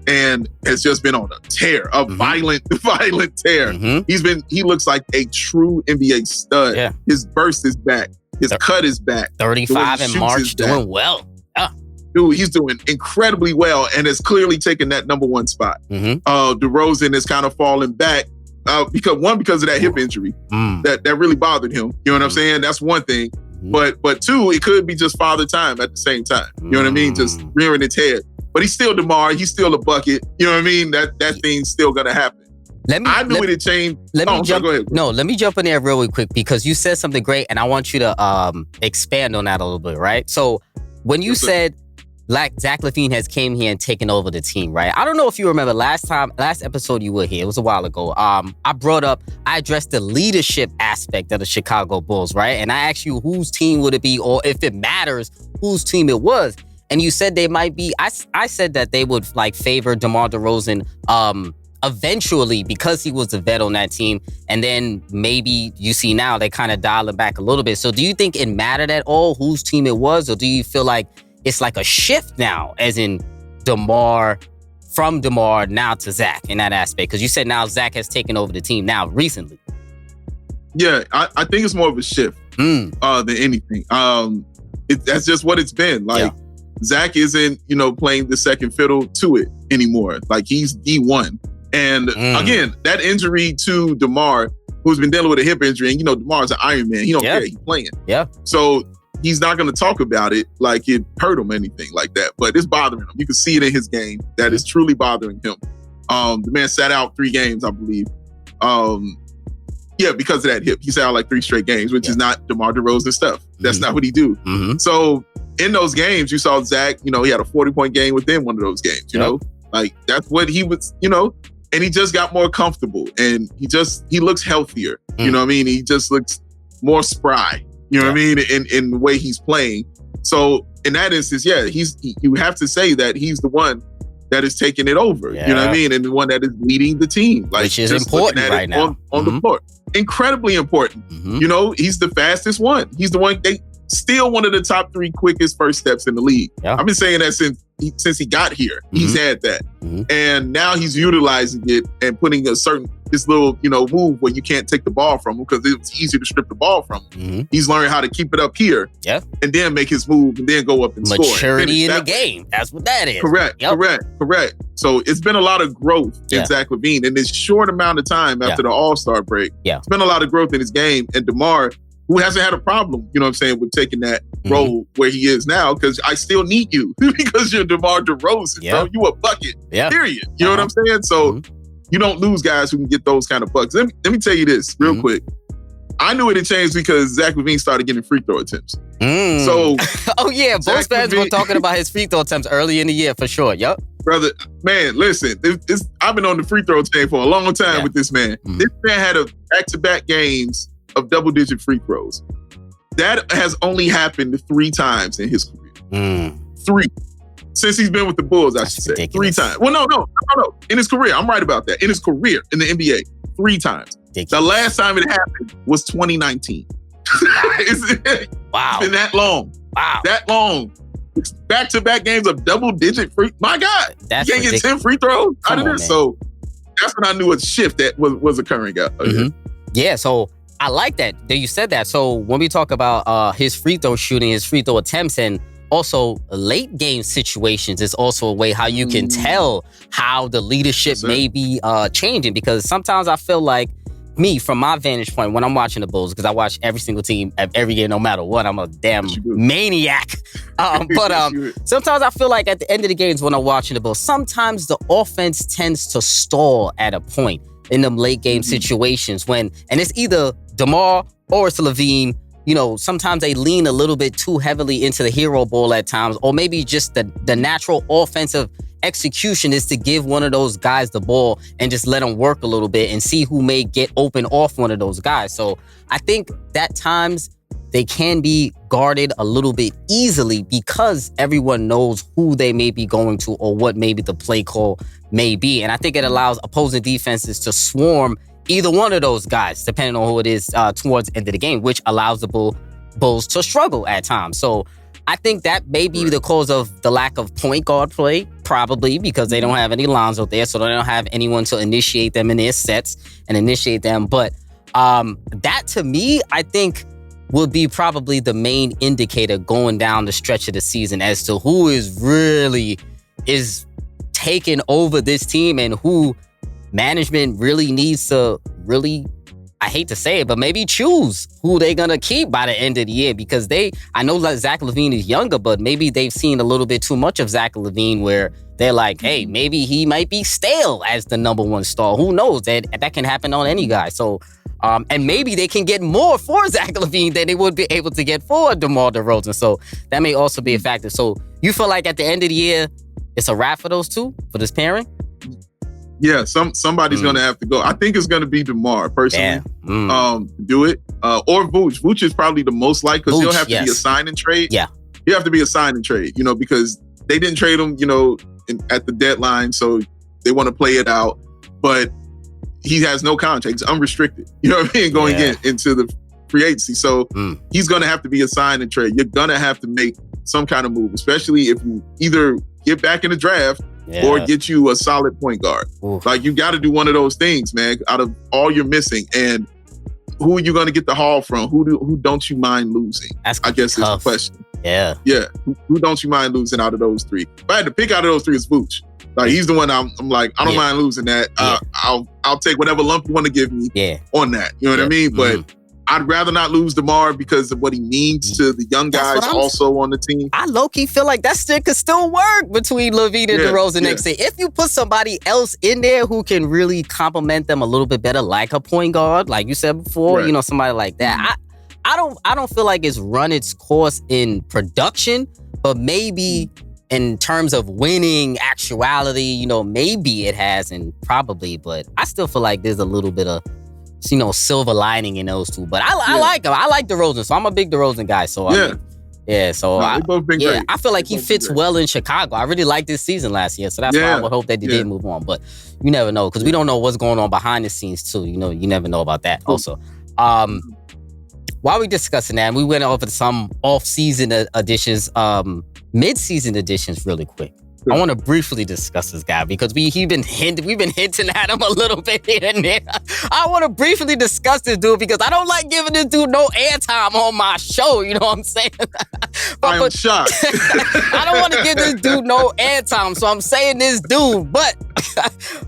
Speaker 5: and has just been on a tear, a violent tear. He looks like a true NBA stud. Yeah. His burst is back. His cut is back.
Speaker 1: 35 in March, doing well.
Speaker 5: Dude, he's doing incredibly well and has clearly taken that number one spot. DeRozan is kind of falling back because of that hip injury that really bothered him. You know what I'm saying? That's one thing. But two, it could be just father time at the same time. You know what I mean? Just rearing its head. But he's still DeMar. He's still a bucket. You know what I mean? That thing's still gonna happen. I knew it changed. Go ahead.
Speaker 1: No, let me jump in there really quick because you said something great, and I want you to expand on that a little bit, right? So when you said Zach Levine has came here and taken over the team, right? I don't know if you remember last episode you were here. It was a while ago. I addressed the leadership aspect of the Chicago Bulls, right? And I asked you whose team would it be, or if it matters, whose team it was. And you said they might be, I said that they would favor DeMar DeRozan eventually because he was the vet on that team. And then maybe you see now they kind of dial it back a little bit. So do you think it mattered at all whose team it was? Or do you feel like it's like a shift now, as in from DeMar now to Zach in that aspect? Because you said now Zach has taken over the team now recently.
Speaker 5: Yeah, I think it's more of a shift than anything. That's just what it's been. Zach isn't, playing the second fiddle to it anymore. He's D1. And again, that injury to DeMar, who's been dealing with a hip injury, and DeMar's an Iron Man. He don't care. He's playing. Yeah. So he's not going to talk about it like it hurt him or anything like that, but it's bothering him. You can see it in his game that it's truly bothering him. The man sat out 3 games, I believe. Because of that hip. He sat out 3 straight games, which is not DeMar DeRozan stuff. That's not what he do. So in those games, you saw Zach, he had a 40-point game within one of those games, you know? That's what he was, and he just got more comfortable and he looks healthier. You know what I mean? He just looks more spry. You know what I mean? In the way he's playing. So in that instance, you have to say that he's the one that is taking it over. You know what I mean? And the one that is leading the team.
Speaker 1: Which is important right now.
Speaker 5: On the court. Incredibly important. He's the fastest one. He's the one, still one of the top 3 quickest first steps in the league. I've been saying that since he got here. He's had that. And now he's utilizing it and putting this little, move where you can't take the ball from him because it's easy to strip the ball from him. He's learning how to keep it up here and then make his move and then go up and score.
Speaker 1: Maturity in the game. That's what that is.
Speaker 5: Correct. So it's been a lot of growth in Zach Levine in this short amount of time after the All-Star break. It's been a lot of growth in his game. And DeMar, who hasn't had a problem, with taking that role where he is now, because I still need you because you're DeMar DeRozan, bro. You a bucket, period. You know what I'm saying? So you don't lose guys who can get those kind of buckets. Let me tell you this real quick. I knew it had changed because Zach Levine started getting free throw attempts. So,
Speaker 1: Bulls fans were talking about his free throw attempts early in the year for sure. Yep.
Speaker 5: Brother, man, listen, I've been on the free throw chain for a long time with this man. This man had a back-to-back games of double-digit free throws. That has only happened 3 times in his career. 3. Since he's been with the Bulls, I should say. Ridiculous. 3 times. Well, no. In his career. I'm right about that. In his career in the NBA. 3 times. Ridiculous. The last time it happened was 2019. It's been that long. Wow. That long. Back-to-back games of double-digit free. My God.
Speaker 1: That's
Speaker 5: you can't get 10 free throws out of this. So that's when I knew a shift that was occurring out here.
Speaker 1: Yeah, so I like that you said that. So when we talk about his free throw shooting, his free throw attempts, and also late game situations is also a way how you can tell how the leadership may be changing. Because sometimes I feel like from my vantage point, when I'm watching the Bulls, because I watch every single team every year, no matter what, I'm a damn maniac. But sometimes I feel like at the end of the games when I'm watching the Bulls, sometimes the offense tends to stall at a point in them late game situations and it's either DeMar or it's Levine. Sometimes they lean a little bit too heavily into the hero ball at times, or maybe just the natural offensive execution is to give one of those guys the ball and just let them work a little bit and see who may get open off one of those guys. So I think that times they can be guarded a little bit easily because everyone knows who they may be going to or what maybe the play call may be. And I think it allows opposing defenses to swarm either one of those guys, depending on who it is towards the end of the game, which allows the Bulls to struggle at times. So I think that may be the cause of the lack of point guard play, probably because they don't have any Lonzo there, so they don't have anyone to initiate them in their sets and initiate them. But that, to me, I think will be probably the main indicator going down the stretch of the season as to who is really taking over this team and who management really needs to I hate to say it, but maybe choose who they're going to keep by the end of the year, because I know that Zach Levine is younger, but maybe they've seen a little bit too much of Zach Levine where they're like, hey, maybe he might be stale as the number one star. Who knows? That can happen on any guy. So, and maybe they can get more for Zach Levine than they would be able to get for DeMar DeRozan. So that may also be a factor. So you feel like at the end of the year, it's a wrap for those two, for this pairing?
Speaker 5: Yeah, somebody's going to have to go. I think it's going to be DeMar, personally. Do it. Or Vooch. Vooch is probably the most likely, because he'll have to be a sign and trade.
Speaker 1: Yeah.
Speaker 5: He'll have to be a sign and trade, because they didn't trade him, at the deadline, so they want to play it out. But he has no contract. He's unrestricted. You know what I mean? Going into the free agency. So he's going to have to be a sign and trade. You're going to have to make some kind of move, especially if you either get back in the draft or get you a solid point guard. Oof. Like, you got to do one of those things, man, out of all you're missing. And who are you going to get the haul from? Who don't you mind losing?
Speaker 1: I guess is the question. Yeah.
Speaker 5: Yeah. Who don't you mind losing out of those three? If I had to pick out of those three, it's Vooch. Like, he's the one I'm like, I don't mind losing that. I'll take whatever lump you want to give me on that. You know what I mean? But I'd rather not lose DeMar because of what he means to the young guys also on the team.
Speaker 1: I low-key feel like that could still work between Levine and DeRozan next year. If you put somebody else in there who can really complement them a little bit better, like a point guard, like you said before, somebody like that. I don't feel like it's run its course in production, but maybe in terms of winning actuality, maybe it has, and probably, but I still feel like there's a little bit of silver lining in those two. But I like him. I like DeRozan, so I'm a big DeRozan guy. So they've both been great. I feel like he fits well in Chicago. I really liked this season last year, so that's why I would hope that they did move on. But you never know, because we don't know what's going on behind the scenes too. You never know about that. Also, while we discussing that, we went over some off-season additions, mid-season additions, really quick. I want to briefly discuss this guy because we've been hinting at him a little bit here and there. I want to briefly discuss this dude because I don't like giving this dude no airtime on my show. You know what I'm saying?
Speaker 5: I'm shocked.
Speaker 1: I don't want to give this dude no airtime, so I'm saying this dude. But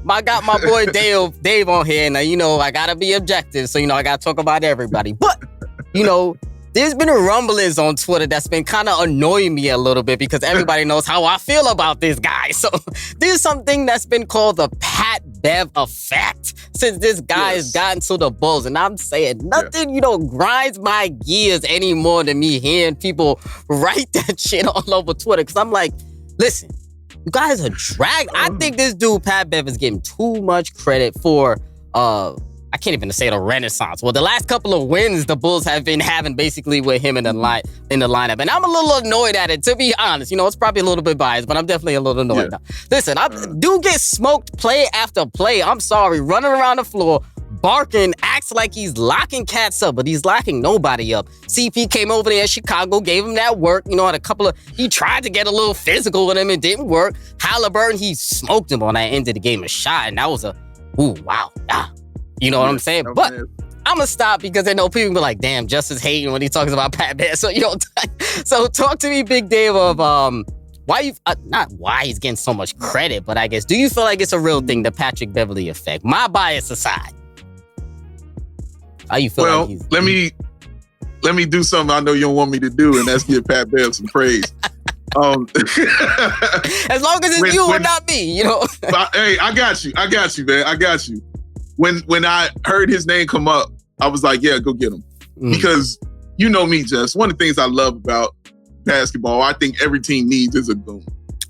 Speaker 1: I got my boy Dave on here, and I gotta be objective, so I gotta talk about everybody. But there's been rumblings on Twitter that's been kind of annoying me a little bit because everybody knows how I feel about this guy. So there's something that's been called the Pat Bev effect since this guy has gotten to the Bulls. And I'm saying nothing, grinds my gears anymore than me hearing people write that shit all over Twitter. Because I'm like, listen, you guys are dragged. I think this dude, Pat Bev, is getting too much credit for I can't even say the renaissance. Well, the last couple of wins the Bulls have been having basically with him in the lineup. And I'm a little annoyed at it, to be honest. It's probably a little bit biased, but I'm definitely a little annoyed. Now. Listen, dude gets smoked play after play. I'm sorry, running around the floor, barking, acts like he's locking cats up, but he's locking nobody up. CP came over there in Chicago, gave him that work. Had he tried to get a little physical with him. It didn't work. Halliburton, he smoked him on that end of the game, a shot. And that was wow. You know what I'm saying? But I'm going to stop because I know people be like, damn, Justice hating when he talks about Pat Bev. So, so talk to me, Big Dave, of not why he's getting so much credit, but I guess, do you feel like it's a real thing, the Patrick Beverley effect? My bias aside. How you feel like he's...
Speaker 5: Let me do something I know you don't want me to do, and that's give Pat Bev some praise.
Speaker 1: As long as it's you and not me,
Speaker 5: Hey, I got you, man. I got you. When I heard his name come up, I was like, yeah, go get him. Because me, Jess. One of the things I love about basketball, I think every team needs is a goon.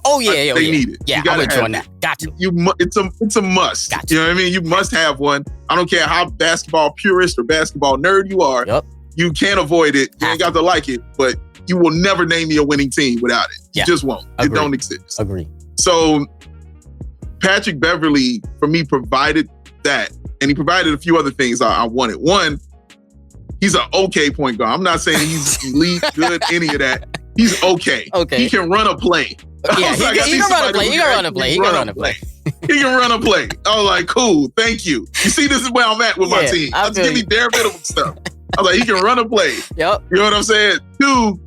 Speaker 1: Oh yeah,
Speaker 5: They need it.
Speaker 1: Yeah, I'm with you on that. Got you.
Speaker 5: It's a must.
Speaker 1: Got
Speaker 5: You know what I mean? You must have one. I don't care how basketball purist or basketball nerd you are.
Speaker 1: Yep.
Speaker 5: You can't avoid it. You ain't got to like it, but you will never name me a winning team without it. You just won't. It don't exist.
Speaker 1: Agree.
Speaker 5: So Patrick Beverley, for me, provided that. And he provided a few other things I wanted. One, he's an okay point guard. I'm not saying he's elite, good, any of that. He's okay.
Speaker 1: He
Speaker 5: can run a play.
Speaker 1: Yeah, he can run a play. He can run a play. He can run a play.
Speaker 5: He can run a play. I was like, cool, thank you. You see, this is where I'm at with my team. Just give me bare minimum stuff. I was like, he can run a play.
Speaker 1: Yep.
Speaker 5: You know what I'm saying? Two,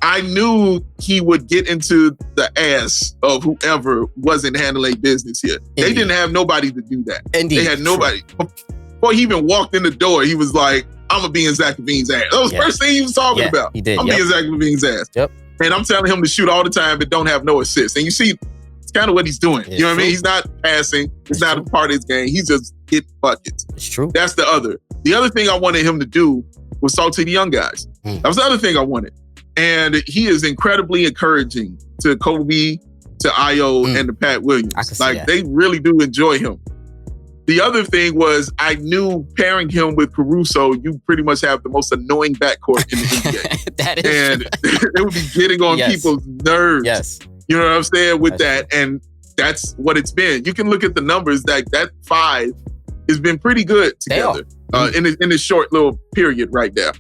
Speaker 5: I knew he would get into the ass of whoever wasn't handling business here. Indeed. They didn't have nobody to do that.
Speaker 1: Indeed.
Speaker 5: They had nobody. Before he even walked in the door, he was like, I'm going to be in Zach Lavine's ass. That was the first thing he was talking about.
Speaker 1: He did.
Speaker 5: I'm going to be in Zach Lavine's ass.
Speaker 1: Yep.
Speaker 5: And I'm telling him to shoot all the time, but don't have no assists. And you see, it's kind of what he's doing. You know what I mean? He's not passing. It's not a part of his game. He's just hitting buckets.
Speaker 1: It's true.
Speaker 5: That's the other. The other thing I wanted him to do was talk to the young guys. That was the other thing I wanted. And he is incredibly encouraging to Kobe, to Io, and to Pat Williams. Like, they really do enjoy him. The other thing was, I knew pairing him with Caruso, you pretty much have the most annoying backcourt in the NBA.
Speaker 1: That is
Speaker 5: and it would be getting on people's nerves.
Speaker 1: Yes.
Speaker 5: You know what I'm saying? With that. And that's what it's been. You can look at the numbers, that five has been pretty good together in this short little period right there.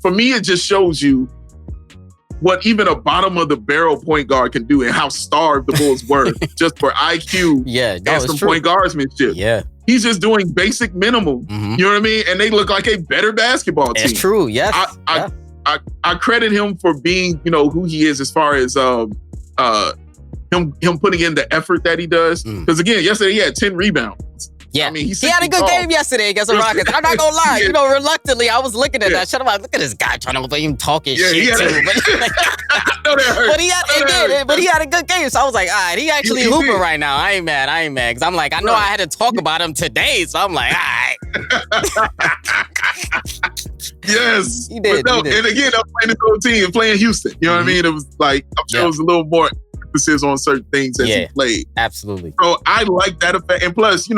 Speaker 5: For me, it just shows you what even a bottom of the barrel point guard can do and how starved the Bulls were just for IQ and some point guardsmanship.
Speaker 1: Yeah.
Speaker 5: He's just doing basic minimum. You know what I mean? And they look like a better basketball team.
Speaker 1: It's true. Yes.
Speaker 5: I credit him for being, who he is as far as him putting in the effort that he does. Because again, yesterday he had 10 rebounds.
Speaker 1: Yeah,
Speaker 5: I mean,
Speaker 1: he had a good game yesterday against the Rockets. I'm not gonna lie, reluctantly, I was looking at that shit. I'm like, look at this guy trying to even talking shit too. But he had a good game. So I was like, all right, he actually hooping right now. I ain't mad. Because I'm like, I know I had to talk about him today, so I'm like, all right.
Speaker 5: Yes,
Speaker 1: he did.
Speaker 5: And again, I'm playing this whole team, playing Houston. You know what I mean? It was like, I'm sure it was a little more emphasis on certain things as he played.
Speaker 1: Absolutely.
Speaker 5: So I like that effect. And plus,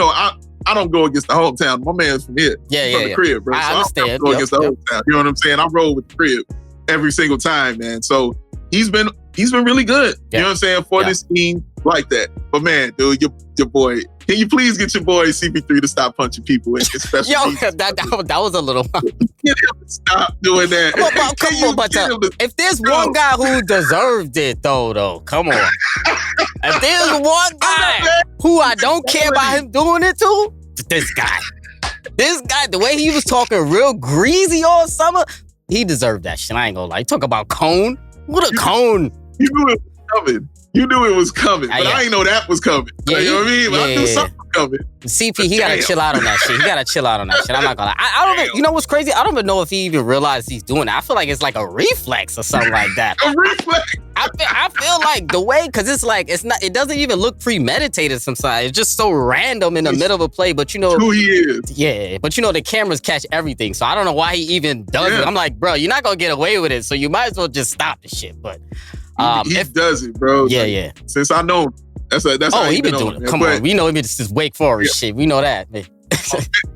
Speaker 5: I don't go against the hometown. My man's from here. From the crib, bro.
Speaker 1: I understand.
Speaker 5: I don't go against the hometown. You know what I'm saying? I roll with the crib every single time, man. So he's been really good. You know what I'm saying? For this team like that. But man, dude, your boy, can you please get your boy CP3 to stop punching people, especially
Speaker 1: that was a little.
Speaker 5: Get him to stop doing that.
Speaker 1: But if there's one guy who deserved it, though, come on. If there's one guy who I don't care about him doing it to, this guy, the way he was talking real greasy all summer, he deserved that shit. I ain't gonna lie. Talk about cone. What a cone.
Speaker 5: You knew it was coming. But I didn't know that was coming. You know what I mean? But I knew something was coming.
Speaker 1: CP, he gotta chill out on that shit. I'm not gonna lie. I don't even, you know what's crazy? I don't even know if he even realized he's doing that. I feel like it's like a reflex or something like that.
Speaker 5: A reflex?
Speaker 1: I feel like the way, because it's like, it doesn't even look premeditated sometimes. It's just so random in the middle of a play, but
Speaker 5: who he is.
Speaker 1: Yeah, but the cameras catch everything, so I don't know why he even does it. I'm like, bro, you're not gonna get away with it, so you might as well just stop the shit. But
Speaker 5: he does it, bro.
Speaker 1: Yeah.
Speaker 5: Since I know him, that's how
Speaker 1: he been doing it. Come on, we know him. It's just Wake Forest shit. We know that, man.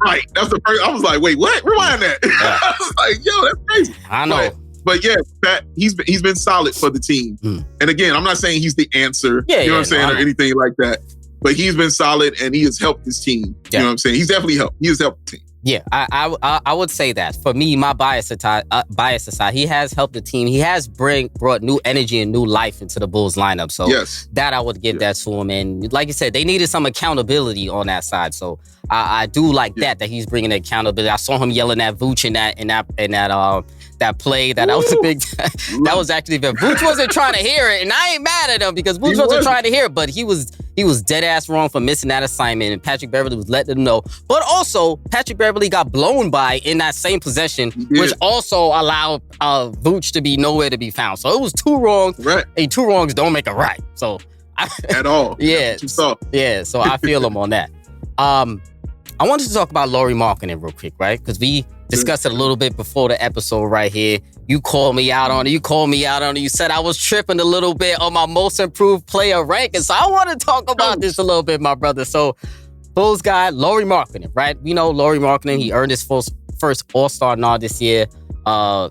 Speaker 5: Right. That's the first. I was like, wait, what? Rewind that. I was like, yo, that's crazy.
Speaker 1: I know.
Speaker 5: But yeah, Pat, he's been solid for the team. And again, I'm not saying he's the answer. You know what I'm saying, or anything like that. But he's been solid and he has helped his team. You know what I'm saying? He's definitely helped. He has helped the team.
Speaker 1: Yeah, I would say that. For me, my bias aside, he has helped the team. He has brought new energy and new life into the Bulls lineup. So that I would give that to him. And like you said, they needed some accountability on that side. So I do like that he's bringing accountability. I saw him yelling at Vooch in that play. That was a big. That was actually bad. Vooch wasn't trying to hear it, and I ain't mad at him because Vooch wasn't trying to hear it, but he was dead ass wrong for missing that assignment, and Patrick Beverley was letting him know. But also, Patrick Beverley got blown by in that same possession, which also allowed Vooch to be nowhere to be found. So it was two wrongs.
Speaker 5: Right.
Speaker 1: And two wrongs don't make a right. So
Speaker 5: at all.
Speaker 1: Yeah. Yeah. So I feel him on that. I wanted to talk about Lauri Markkanen real quick, right? Because we discussed it a little bit before the episode right here. You called me out on it. You said I was tripping a little bit on my most improved player ranking. So I want to talk about this a little bit, my brother. So Bulls guy, Lauri Markkanen, right? We know Lauri Markkanen. He earned his first All-Star nod this year.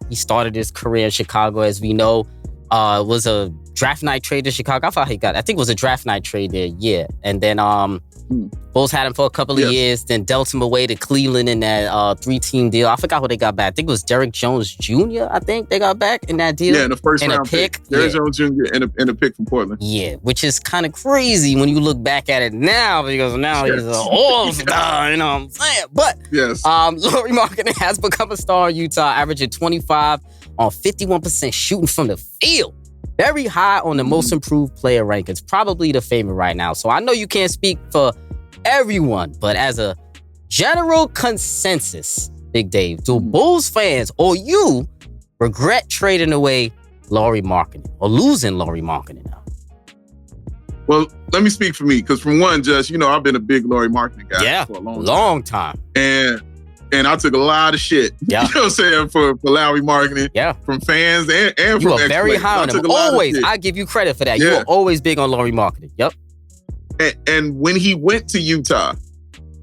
Speaker 1: He started his career in Chicago, as we know. It was a draft night trade to Chicago. I think it was a draft night trade there, yeah. And then Bulls had him for a couple of years, then dealt him away to Cleveland in that 3-team deal. I forgot what they got back. I think it was Derrick Jones Jr., I think they got back in that deal.
Speaker 5: Yeah, in the first round
Speaker 1: pick.
Speaker 5: Derrick Jones Jr. and a pick from Portland.
Speaker 1: Yeah, which is kind of crazy when you look back at it now, because now he's an all-star, you know what I'm saying? But Lauri Markkanen has become a star in Utah, averaging 25 on 51% shooting from the field. Very high on the most improved player rankings. Probably the favorite right now. So I know you can't speak for everyone, but as a general consensus, Big Dave, do Bulls fans or you regret trading away Lauri Markkanen or losing Lauri Markkanen now?
Speaker 5: Well, let me speak for me, because from one, Just, I've been a big Lauri Markkanen guy for a long time. And I took a lot of shit, you know what I'm saying, for Lauri Markkanen, from fans and from
Speaker 1: you are very high on him. Always, I give you credit for that. You are always big on Lauri Markkanen. Yep.
Speaker 5: And when he went to Utah,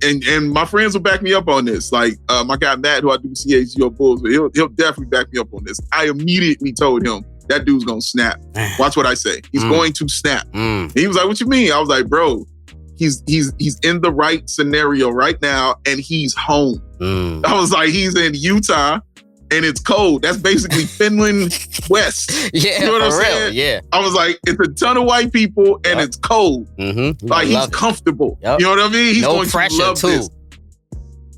Speaker 5: and my friends will back me up on this, like my guy Matt, who I do CHGO Bulls, he'll definitely back me up on this. I immediately told him, that dude's gonna snap. Watch what I say. He's going to snap. And he was like, what you mean? I was like, bro, he's in the right scenario right now, and he's home. I was like, he's in Utah, and it's cold. That's basically Finland West.
Speaker 1: Yeah,
Speaker 5: you know what I'm
Speaker 1: real,
Speaker 5: saying?
Speaker 1: Yeah.
Speaker 5: I was like, it's a ton of white people, and it's cold. Like, he's comfortable. You know what I mean? He's going to love this.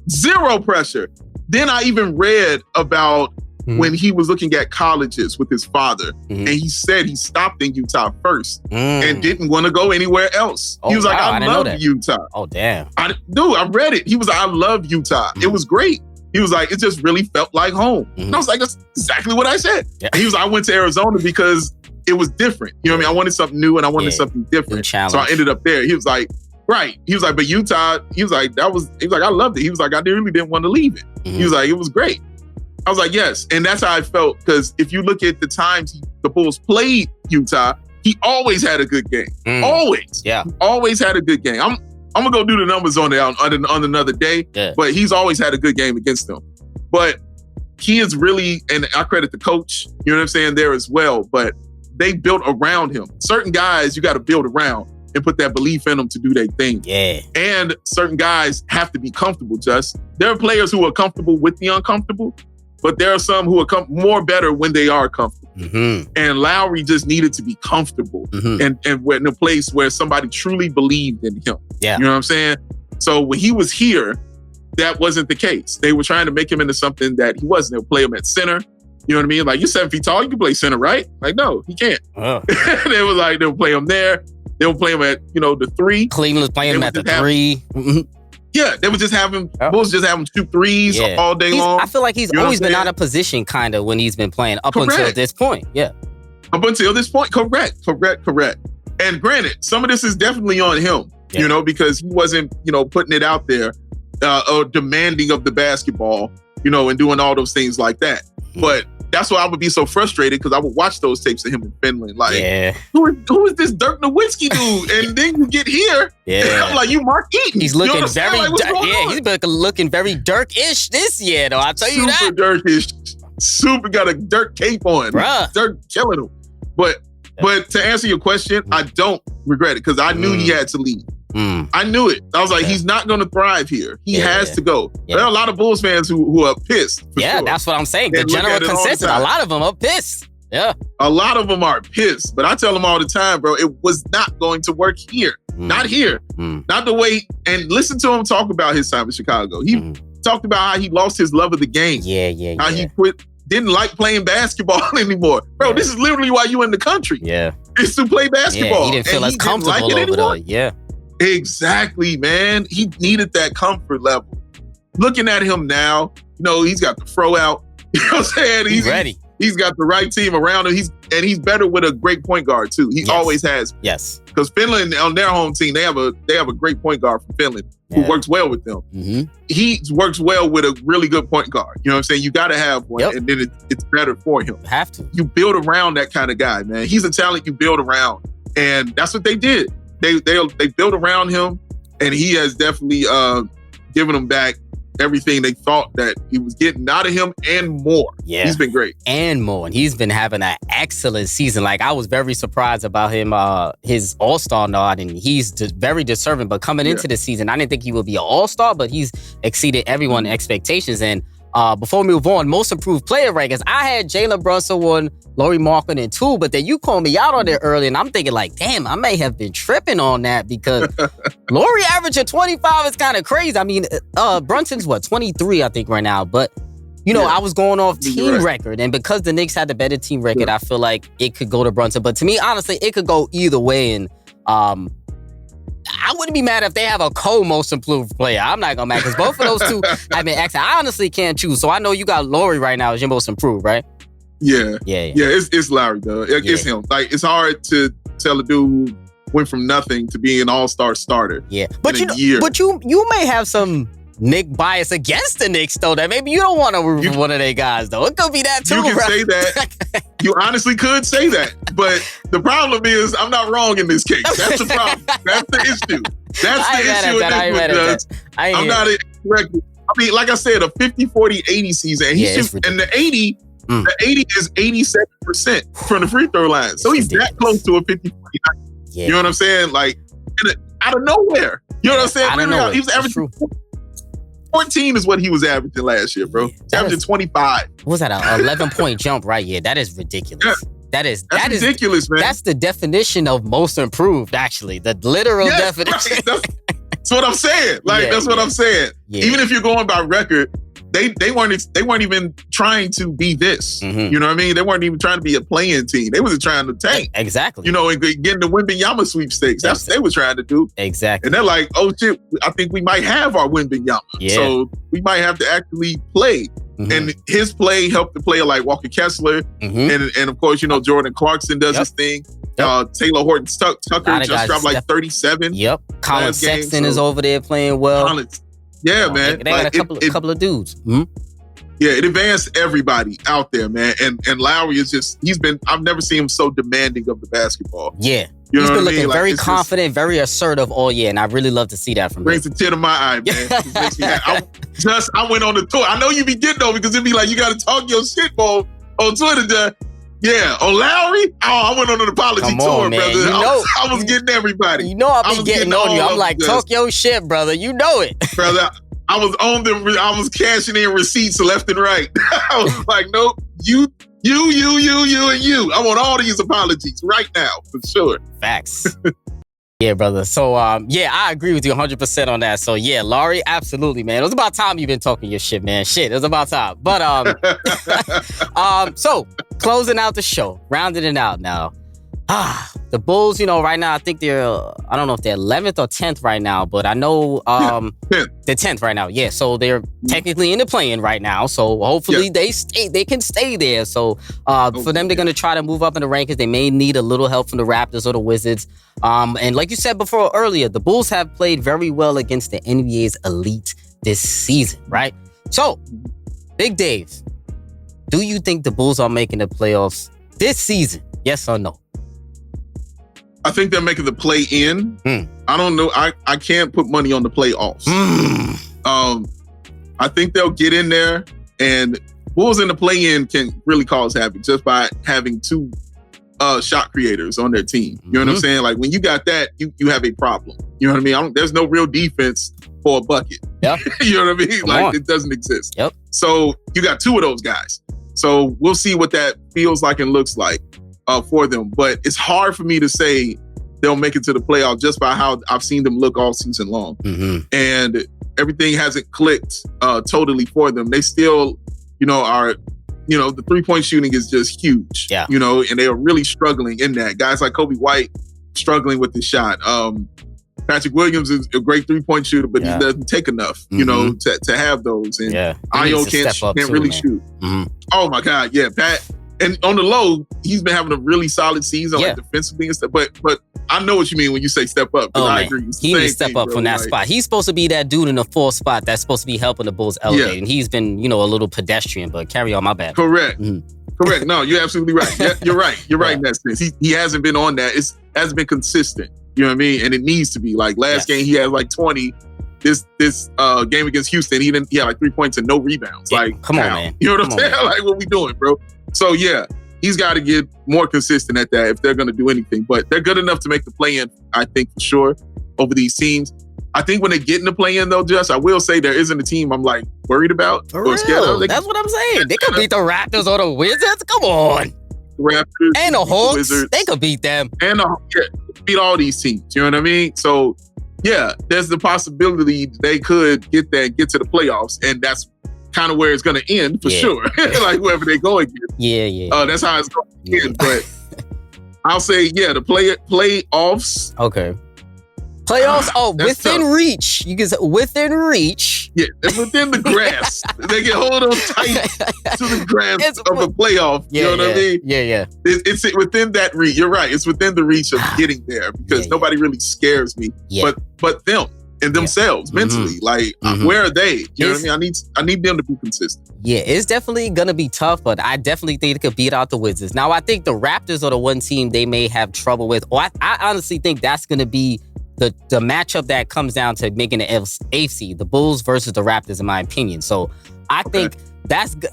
Speaker 5: Zero pressure. Then I even read about when he was looking at colleges with his father, and he said he stopped in Utah first and didn't want to go anywhere else. He was like, I love Utah.
Speaker 1: Oh, damn.
Speaker 5: I read it. He was like, I love Utah. It was great. He was like, it just really felt like home. And I was like, that's exactly what I said. And he was like, I went to Arizona because it was different. You know what I mean? I wanted something new, and I wanted something different. So I ended up there. He was like, right. He was like, but Utah, he was like, I loved it. He was like, I really didn't want to leave it. He was like, it was great. I was like, yes. And that's how I felt, because if you look at the times the Bulls played Utah, he always had a good game. Always. Yeah. Always had a good game. I'm going to go do the numbers on it on another day, but he's always had a good game against them. But he is really, and I credit the coach, you know what I'm saying, there as well, but they built around him. Certain guys you got to build around and put that belief in them to do their thing. Yeah. And certain guys have to be comfortable, Just. There are players who are comfortable with the uncomfortable, but there are some who are more better when they are comfortable. And Lauri just needed to be comfortable and in a place where somebody truly believed in him. Yeah. You know what I'm saying? So when he was here, that wasn't the case. They were trying to make him into something that he wasn't. They'll play him at center. You know what I mean? Like, you're 7 feet tall, you can play center, right? Like, no, he can't. They was like, they'll play him there. They'll play him at, the 3.
Speaker 1: Cleveland's playing him at the 3.
Speaker 5: Yeah, they would just have him, Bulls just have him shoot threes all day long.
Speaker 1: I feel like he's always been out of position, kind of, when he's been playing up until this point. Yeah. Up
Speaker 5: until this point, correct. And granted, some of this is definitely on him, because he wasn't, putting it out there or demanding of the basketball, and doing all those things like that. But that's why I would be so frustrated, because I would watch those tapes of him in Finland. Like, who is this Dirk Nowitzki dude? And then you get here, and I'm like, you Mark Eaton.
Speaker 1: He's looking very, he's looking very Dirk-ish this year, though. I'll tell you that.
Speaker 5: Super Dirk-ish. Super got a Dirk cape on. Bruh. Dirk killing him. But to answer your question, I don't regret it, because I knew he had to leave. I knew it. I was like, he's not going to thrive here. He has to go. There are a lot of Bulls fans who are pissed.
Speaker 1: Yeah, that's what I'm saying. The general consensus, a lot of them are pissed. Yeah.
Speaker 5: A lot of them are pissed. But I tell them all the time, bro, it was not going to work here. Not here. Not the way. And listen to him talk about his time in Chicago. He talked about how he lost his love of the game. How he didn't like playing basketball anymore. Bro, this is literally why you in the country. Yeah. It's to play basketball.
Speaker 1: He didn't feel as comfortable over there. Yeah.
Speaker 5: Exactly, man. He needed that comfort level. Looking at him now, he's got the throw out. You know what I'm saying?
Speaker 1: He's ready.
Speaker 5: He's got the right team around him. He's better with a great point guard too. He always has.
Speaker 1: Yes.
Speaker 5: because Finland on their home team, they have a great point guard from Finland who works well with them. He works well with a really good point guard. You know what I'm saying? You got to have one, and then it's better for him.
Speaker 1: You have to.
Speaker 5: You build around that kind of guy, man. He's a talent you build around, and that's what they did. They built around him, and he has definitely given them back everything they thought that he was getting out of him and more. Yeah. He's been great.
Speaker 1: And more. And he's been having an excellent season. Like, I was very surprised about him, his All-Star nod, and he's very deserving. But coming into the season, I didn't think he would be an All-Star, but he's exceeded everyone's expectations. And before we move on, most improved player rankings, I had Jalen Brunson 1, Lauri Markkanen 2, but then you called me out on it early, and I'm thinking like, damn, I may have been tripping on that because Lauri averaging 25 is kind of crazy. I mean, Brunson's 23, I think, right now, but you know, I was going off team record, and because the Knicks had the better team record, I feel like it could go to Brunson. But to me, honestly, it could go either way, and I wouldn't be mad if they have a co-most improved player. I'm not gonna mad because both of those two have been excellent. I honestly can't choose. So I know you got Lauri right now as your most improved, right?
Speaker 5: Yeah. It's Lauri, though. It's him. Like, it's hard to tell a dude who went from nothing to being an all-star starter. Yeah,
Speaker 1: but you may have some Knick bias against the Knicks, though. That maybe you don't want to root for one of their guys, though. It could be that too.
Speaker 5: You can say that. You honestly could say that, but the problem is I'm not wrong in this case. That's the problem. That's the issue. That's the issue with this one. I'm not correct. I mean, like I said, a 50, 40, 80 season, and and the 80 is 87% from the free throw line. So he's that close to a 50, 40. You know what I'm saying? Like, out of nowhere. You know what I'm saying? He was averaging 14 is what he was averaging last year, bro. Averaging 25.
Speaker 1: What was that, an 11-point jump, right? Yeah, that is ridiculous. That's
Speaker 5: ridiculous, man.
Speaker 1: That's the definition of most improved, actually. The literal definition.
Speaker 5: Right. That's what I'm saying. Like, that's what I'm saying. Yeah. Even if you're going by record, they weren't even trying to be this. You know what I mean? They weren't even trying to be a playing team. They wasn't trying to tank.
Speaker 1: Exactly.
Speaker 5: You know, and getting the Wembanyama sweepstakes. That's what they were trying to do.
Speaker 1: Exactly.
Speaker 5: And they're like, oh shit, I think we might have our Wembanyama. Yeah. So we might have to actually play. And his play helped the player like Walker Kessler. And of course, you know, Jordan Clarkson does his thing. Taylor Horton-Tucker just dropped like 37.
Speaker 1: Colin Sexton is over there playing well.
Speaker 5: Yeah, man.
Speaker 1: They got a couple of dudes.
Speaker 5: Yeah, it advanced everybody out there, man. And Lauri is just, I've never seen him so demanding of the basketball.
Speaker 1: Yeah. You know, he's been looking very confident, very assertive all year, and I really love to see that from him.
Speaker 5: Brings a tear to my eye, man. I went on the tour. I know you be getting on because it'd be like, you got to talk your shit on Twitter. Yeah, on Lowry? Oh, I went on an apology tour,
Speaker 1: man.
Speaker 5: brother. I was getting everybody.
Speaker 1: You know I be getting on you. I'm like, talk your shit, brother. You know it.
Speaker 5: Brother, I was cashing in receipts left and right. I was like, nope, you, and you. I want all these apologies right now, for sure.
Speaker 1: Facts. Yeah, brother. So, I agree with you 100% on that. So, yeah, Lauri, absolutely, man. It was about time you've been talking your shit, man. Shit, it was about time. But, so, closing out the show, rounding it out now. The Bulls, you know, right now, I think I don't know if they're 11th or 10th right now, but I know they're 10th right now. Yeah, so they're technically in the play-in right now. So hopefully they can stay there. So for them, they're going to try to move up in the rankings. They may need a little help from the Raptors or the Wizards. And like you said before earlier, the Bulls have played very well against the NBA's elite this season, right? So, Big Dave, do you think the Bulls are making the playoffs this season? Yes or no?
Speaker 5: I think they're making the play-in. I don't know. I can't put money on the playoffs. I think they'll get in there, and Bulls in the play-in can really cause havoc just by having two shot creators on their team. You know what I'm saying? Like, when you got that, you have a problem. You know what I mean? There's no real defense for a bucket.
Speaker 1: Yep.
Speaker 5: You know what I mean? It doesn't exist.
Speaker 1: Yep.
Speaker 5: So you got two of those guys. So we'll see what that feels like and looks like for them. But it's hard for me to say they'll make it to the playoff just by how I've seen them look all season long. And everything hasn't clicked totally for them. They still, are, the three-point shooting is just huge.
Speaker 1: Yeah.
Speaker 5: And they are really struggling in that. Guys like Kobe White struggling with the shot. Patrick Williams is a great three-point shooter, but he doesn't take enough, to have those. And Ayo can't really shoot. Oh my God, yeah, Pat And on the low, he's been having a really solid season, like defensively and stuff. But I know what you mean when you say step up. I agree.
Speaker 1: He needs to step up from that spot. He's supposed to be that dude in the 4th spot that's supposed to be helping the Bulls elevate. And he's been, a little pedestrian, but carry on, my bad.
Speaker 5: Correct. Correct. No, you're absolutely right. Yeah, you're right. You're right in that sense. He hasn't been on that. It hasn't been consistent. You know what I mean? And it needs to be. Like last game, he had like 20. This game against Houston, he had like 3 points and no rebounds. Like,
Speaker 1: come on, man.
Speaker 5: You know what I'm saying? Like, what we doing, bro? So yeah, he's got to get more consistent at that if they're going to do anything. But they're good enough to make the play-in, I think, for sure, over these teams. I think when they get in the play-in, though, Just, I will say there isn't a team I'm like worried about or scared of.
Speaker 1: That's what I'm saying. They could beat the Raptors or the Wizards. Come on.
Speaker 5: Raptors
Speaker 1: and the Hawks.
Speaker 5: Wizards,
Speaker 1: they could beat them.
Speaker 5: And beat all these teams. You know what I mean? So yeah, there's the possibility they could get to the playoffs, and that's kind of where it's going to end for sure. Like whoever they go against. That's how it's going to end. But I'll say, the playoffs.
Speaker 1: Okay. Playoffs within
Speaker 5: tough.
Speaker 1: Reach. You can say within reach.
Speaker 5: Yeah, it's within the grasp. They can hold on tight to the grasp of a playoff. You know what I mean?
Speaker 1: Yeah.
Speaker 5: It's within that reach. You're right. It's within the reach of getting there because nobody really scares me. But them and themselves mentally. Like, where are they? You know what I mean? I need them to be consistent.
Speaker 1: Yeah, it's definitely going to be tough, but I definitely think they could beat out the Wizards. Now, I think the Raptors are the one team they may have trouble with. Or I honestly think that's going to be the matchup that comes down to making the AFC, the Bulls versus the Raptors, in my opinion. So I think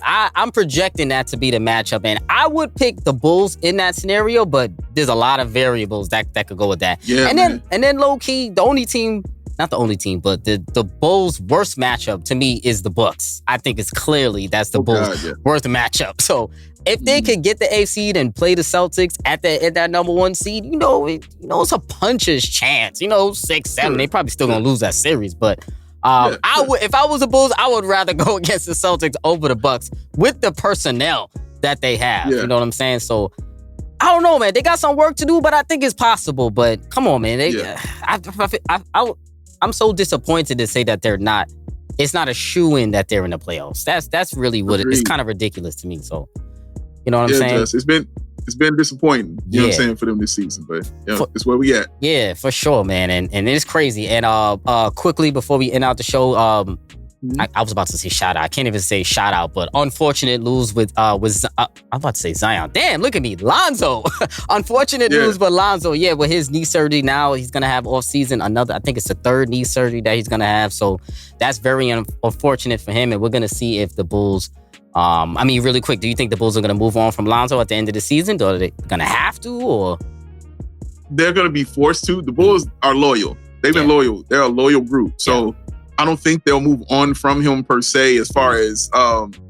Speaker 1: I'm projecting that to be the matchup, and I would pick the Bulls in that scenario, but there's a lot of variables that could go with that.
Speaker 5: Yeah,
Speaker 1: and then low key, the only team, not the only team, but the Bulls' worst matchup to me is the Bucks. I think it's clearly that's the Bulls' worst matchup. So if they could get the AFC seed and play the Celtics at that number 1 seed, it's a puncher's chance. 6-7, they probably still gonna lose that series. But if I was the Bulls, I would rather go against the Celtics over the Bucks with the personnel that they have. You know what I'm saying? So I don't know, man. They got some work to do, but I think it's possible. But come on, man. I'm so disappointed to say that they're not. It's not a shoo-in that they're in the playoffs. That's really what it's kind of ridiculous to me. So, you know what I'm saying?
Speaker 5: It's been disappointing. You know what I'm saying, for them this season, but it's where we at.
Speaker 1: Yeah, for sure, man. And it's crazy. And quickly before we end out the show, I was about to say shout out. I can't even say shout out, but unfortunate lose with I'm about to say Zion. Damn, look at me, Lonzo. Unfortunate news with Lonzo. Yeah, with his knee surgery now, he's gonna have off season another. I think it's the 3rd knee surgery that he's gonna have. So that's very unfortunate for him. And we're gonna see if the Bulls. Really quick, do you think the Bulls are gonna move on from Lonzo at the end of the season? Or are they gonna have to? Or
Speaker 5: they're gonna be forced to. The Bulls are loyal. They've been loyal. They're a loyal group. So. I don't think they'll move on from him per se as far as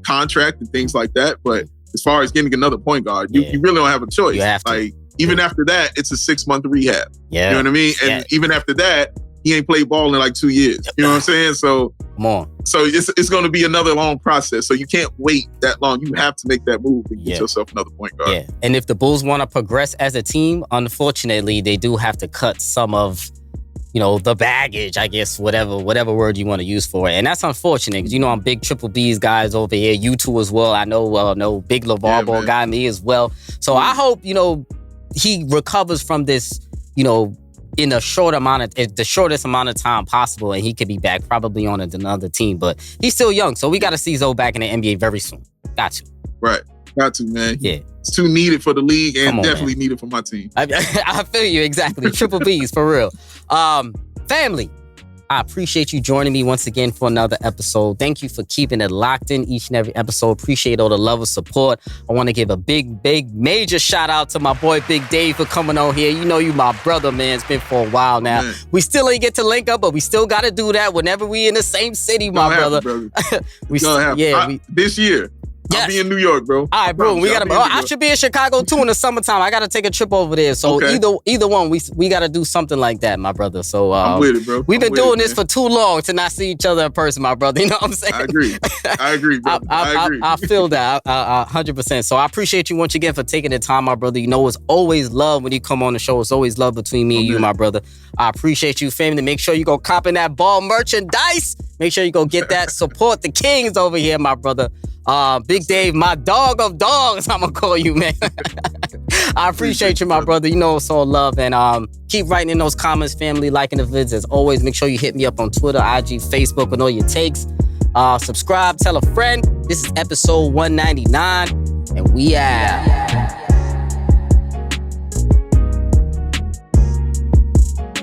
Speaker 5: contract and things like that. But as far as getting another point guard, you really don't have a choice. Even after that, it's a 6-month rehab.
Speaker 1: Yeah.
Speaker 5: You know what I mean? And even after that, he ain't played ball in like 2 years. You know what I'm saying? So
Speaker 1: come on.
Speaker 5: So it's going to be another long process. So you can't wait that long. You have to make that move and get yourself another point guard.
Speaker 1: Yeah. And if the Bulls want to progress as a team, unfortunately, they do have to cut some of the baggage, I guess, whatever word you want to use for it. And that's unfortunate because, I'm big Triple B's guys over here. You two as well. I know big LeVar Ball guy, me as well. So I hope, he recovers from this, in the shortest amount of time possible. And he could be back probably on another team. But he's still young. So we got to see Zoe back in the NBA very soon. Got to.
Speaker 5: Right. Got to, man.
Speaker 1: Yeah.
Speaker 5: It's too needed for the league and definitely needed for my team.
Speaker 1: I feel you, exactly. Triple B's, for real. Family, I appreciate you joining me once again for another episode. Thank you for keeping it locked in each and every episode. Appreciate all the love and support. I want to give a big, major shout out to my boy Big Dave for coming on here. You my brother, man. It's been for a while now. Man. We still ain't get to link up, but we still got to do that whenever we in the same city, my brother.
Speaker 5: This year. I'll be in New York, bro.
Speaker 1: All right, bro. I should be in Chicago too in the summertime. I gotta take a trip over there. So either one, we gotta do something like that, my brother. So
Speaker 5: I'm with it, bro.
Speaker 1: We've been doing this for too long to not see each other in person, my brother. You know what I'm saying?
Speaker 5: I agree, bro. I agree.
Speaker 1: I feel that 100%. So I appreciate you once again for taking the time, my brother. It's always love when you come on the show. It's always love between me and you, my brother. I appreciate you, family. Make sure you go cop in that BAWL merchandise. Make sure you go get that. Support the Kings over here, my brother. Big Dave, my dog of dogs, I'm going to call you, man. I appreciate you, my brother. You know it's all love. And keep writing in those comments, family, liking the vids. As always, make sure you hit me up on Twitter, IG, Facebook with all your takes. Subscribe, tell a friend. This is episode 199, and we out.